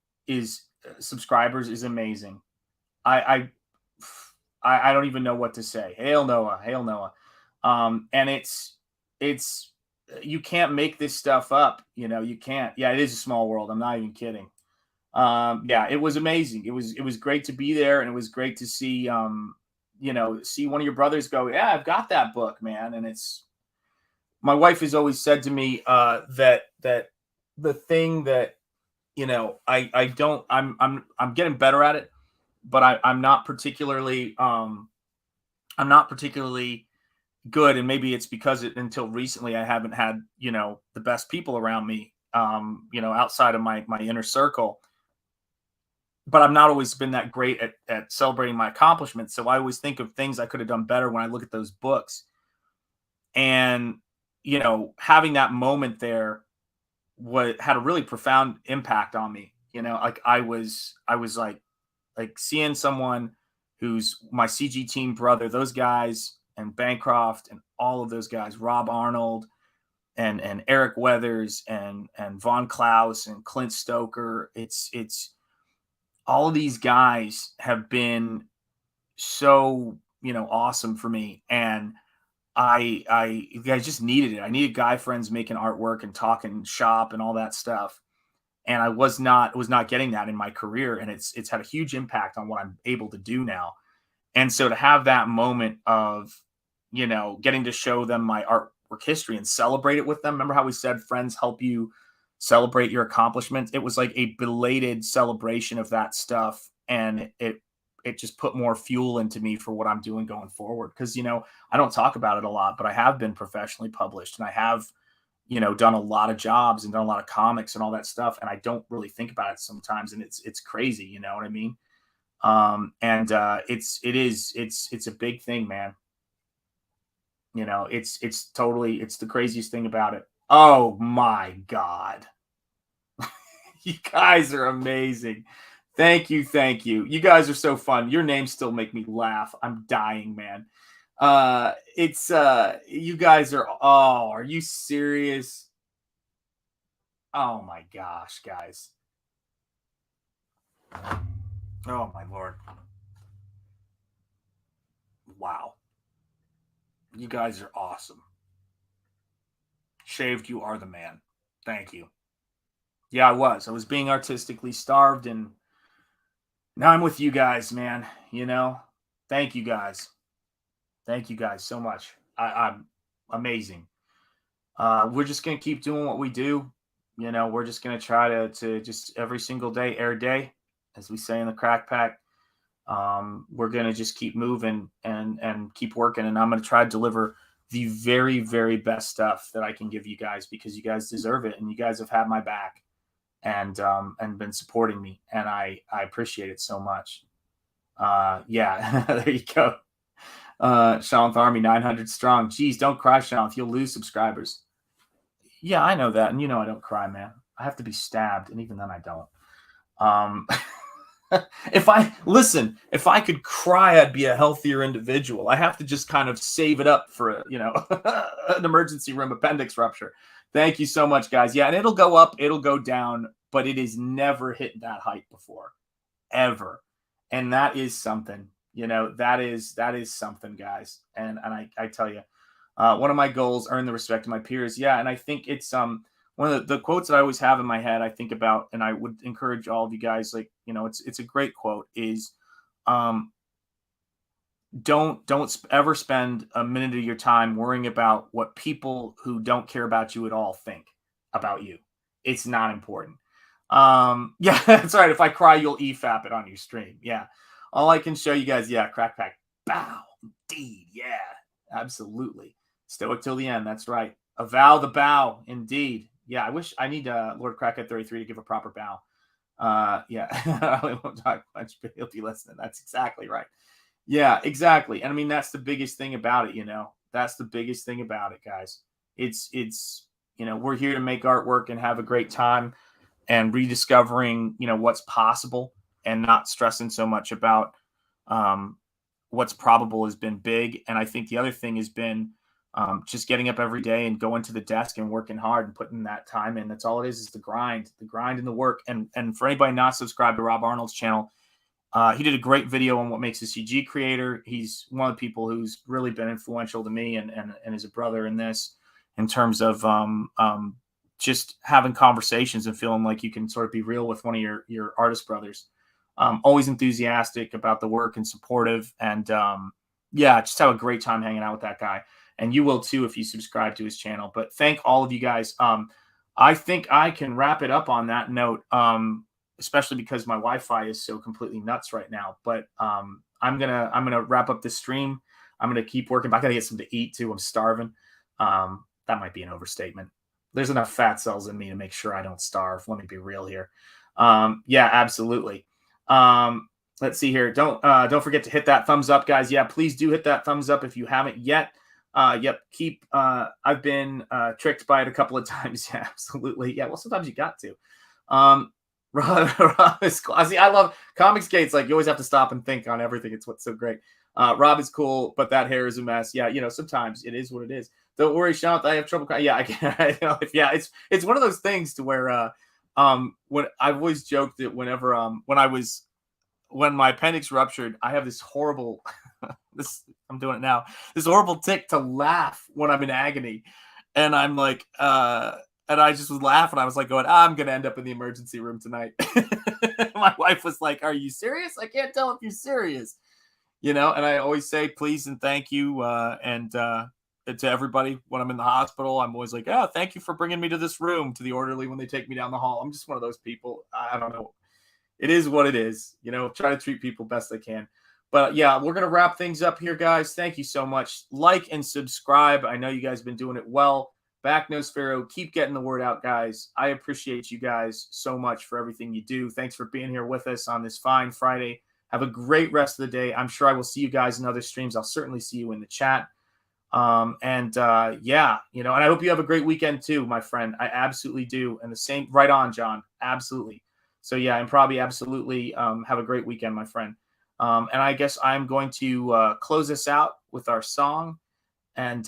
subscribers is amazing. I don't even know what to say. Hail Noah, hail Noah. And it's you can't make this stuff up. You know, you can't. Yeah, it is a small world. I'm not even kidding. Yeah, it was amazing. It was great to be there, and it was great to see you know, see one of your brothers go, yeah, I've got that book, man. And it's, my wife has always said to me that the thing that, you know, I don't, I'm getting better at it, but I'm not particularly good. And maybe it's because until recently I haven't had, you know, the best people around me, you know, outside of my inner circle. But I've not always been that great at celebrating my accomplishments. So I always think of things I could have done better when I look at those books. And, you know, having that moment there had a really profound impact on me. You know, like I was like seeing someone who's my CG team brother, those guys, and Bancroft and all of those guys, Rob Arnold and Eric Weathers and Von Klaus and Clint Stoker. It's all of these guys have been so, you know, awesome for me. And I just needed it. I needed guy friends making artwork and talking shop and all that stuff. And I was not getting that in my career. And it's had a huge impact on what I'm able to do now. And so to have that moment of, you know, getting to show them my artwork history and celebrate it with them. Remember how we said friends help you celebrate your accomplishments? It was like a belated celebration of that stuff. And it just put more fuel into me for what I'm doing going forward. Cause, you know, I don't talk about it a lot, but I have been professionally published and I have, you know, done a lot of jobs and done a lot of comics and all that stuff. And I don't really think about it sometimes. And it's crazy. You know what I mean? It's a big thing, man. You know, it's the craziest thing about it. Oh my God. You guys are amazing. Thank you. Thank you. You guys are so fun. Your names still make me laugh. I'm dying, man. You guys are you serious? Oh my gosh, guys. Oh my Lord. Wow. You guys are awesome. Shaved, you are the man. Thank you. Yeah, I was being artistically starved and now I'm with you guys, man. You know, thank you guys. Thank you guys so much. I'm amazing. We're just going to keep doing what we do. You know, we're just going to try to just every single day, air day, as we say in the crack pack. We're going to just keep moving and keep working. And I'm going to try to deliver the very, very best stuff that I can give you guys because you guys deserve it. And you guys have had my back and been supporting me. And I appreciate it so much. Yeah, there you go. Seanth Army 900 strong. Geez, don't cry, Seanth. You'll lose subscribers. Yeah, I know that. And you know I don't cry, man. I have to be stabbed. And even then I don't. If I could cry, I'd be a healthier individual. I have to just kind of save it up for, you know, an emergency room appendix rupture. Thank you so much, guys. Yeah, and it'll go up, it'll go down, but it has never hit that height before, ever. And that is something, you know, that is something, guys. And I tell you, one of my goals, earn the respect of my peers. Yeah, and I think it's one of the quotes that I always have in my head, I think about, and I would encourage all of you guys, like, you know, it's a great quote, is don't ever spend a minute of your time worrying about what people who don't care about you at all think about you. It's not important. Yeah, that's right. If I cry, you'll EFAP it on your stream. Yeah. All I can show you guys, yeah, crack pack. Bow. Indeed. Yeah, absolutely. Stoic till the end. That's right. Avow the bow. Indeed. Yeah, I need Lord Crackhead 33 to give a proper bow. Yeah, I won't talk much, but he'll be listening. That's exactly right. Yeah, exactly. And I mean, that's the biggest thing about it, you know. That's the biggest thing about it, guys. It's you know, we're here to make artwork and have a great time and rediscovering, you know, what's possible and not stressing so much about what's probable has been big. And I think the other thing has been just getting up every day and going to the desk and working hard and putting that time in. That's all it is the grind and the work. And for anybody not subscribed to Rob Arnold's channel, he did a great video on what makes a CG creator. He's one of the people who's really been influential to me and is a brother in this. in terms of just having conversations and feeling like you can sort of be real with one of your artist brothers. Always enthusiastic about the work and supportive, and just have a great time hanging out with that guy. And you will too if you subscribe to his channel. But thank all of you guys. I think I can wrap it up on that note, especially because my Wi-Fi is so completely nuts right now. But I'm gonna wrap up this stream. I'm gonna keep working. I gotta get something to eat too. I'm starving. That might be an overstatement. There's enough fat cells in me to make sure I don't starve. Let me be real here. Yeah, absolutely. Let's see here. Don't forget to hit that thumbs up, guys. Yeah, please do hit that thumbs up if you haven't yet. Yep. I've been tricked by it a couple of times. Yeah, absolutely. Yeah. Well, sometimes you got to. Rob is classy. I love Comics Gates. Like, you always have to stop and think on everything. It's what's so great. Rob is cool, but that hair is a mess. Yeah, sometimes it is what it is. Don't worry, Sean. I have trouble. Yeah, I can. It's one of those things to where when I've always joked that whenever when my appendix ruptured, I have this horrible I'm doing it now. This horrible tick to laugh when I'm in agony. And I'm like, and I just was laughing. I was like going, I'm going to end up in the emergency room tonight. My wife was like, are you serious? I can't tell if you're serious. And I always say please and thank you. And to everybody when I'm in the hospital, I'm always like, oh, thank you for bringing me to this room, to the orderly when they take me down the hall. I'm just one of those people. I don't know. It is what it is. Try to treat people best I can. But yeah, we're going to wrap things up here, guys. Thank you so much. Like and subscribe. I know you guys have been doing it well. Back Nosfero. Keep getting the word out, guys. I appreciate you guys so much for everything you do. Thanks for being here with us on this fine Friday. Have a great rest of the day. I'm sure I will see you guys in other streams. I'll certainly see you in the chat. And I hope you have a great weekend too, my friend. I absolutely do. And the same, right on, John. Absolutely. So yeah, and probably absolutely have a great weekend, my friend. And I guess I'm going to close this out with our song, and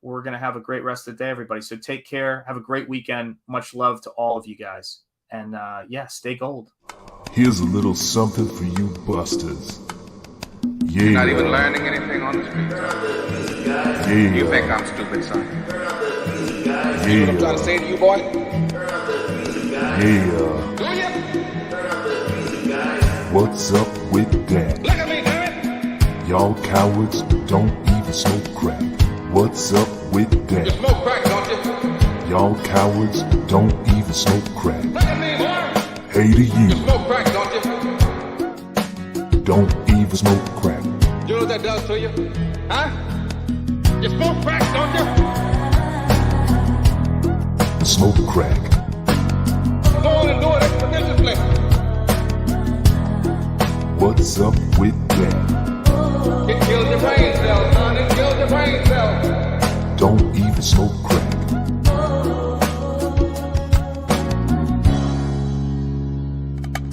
we're going to have a great rest of the day, everybody. So take care. Have a great weekend. Much love to all of you guys. And stay gold. Here's a little something for you busters. Yeah. You're not even learning anything on the street. Yeah. You think I'm stupid, son? Yeah. See what I'm trying to say to you, boy? Yeah. Do you? What's up with that? Look at me, damn it! Y'all cowards don't even smoke crack. What's up with You that? smoke crack, don't you? Y'all cowards don't even smoke crack. Look at me, boy! Hey to You you, smoke crack, don't you? don't even smoke crack. You know what that does to you? Huh? You smoke crack, don't you? Smoke crack. Go on and do it expeditiously. What's up with that? It kills your brain cells, son. It kills your brain cells. Don't even smoke crack.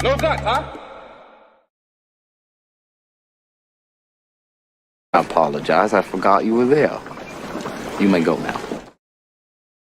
No gut, huh? I apologize. I forgot you were there. You may go now.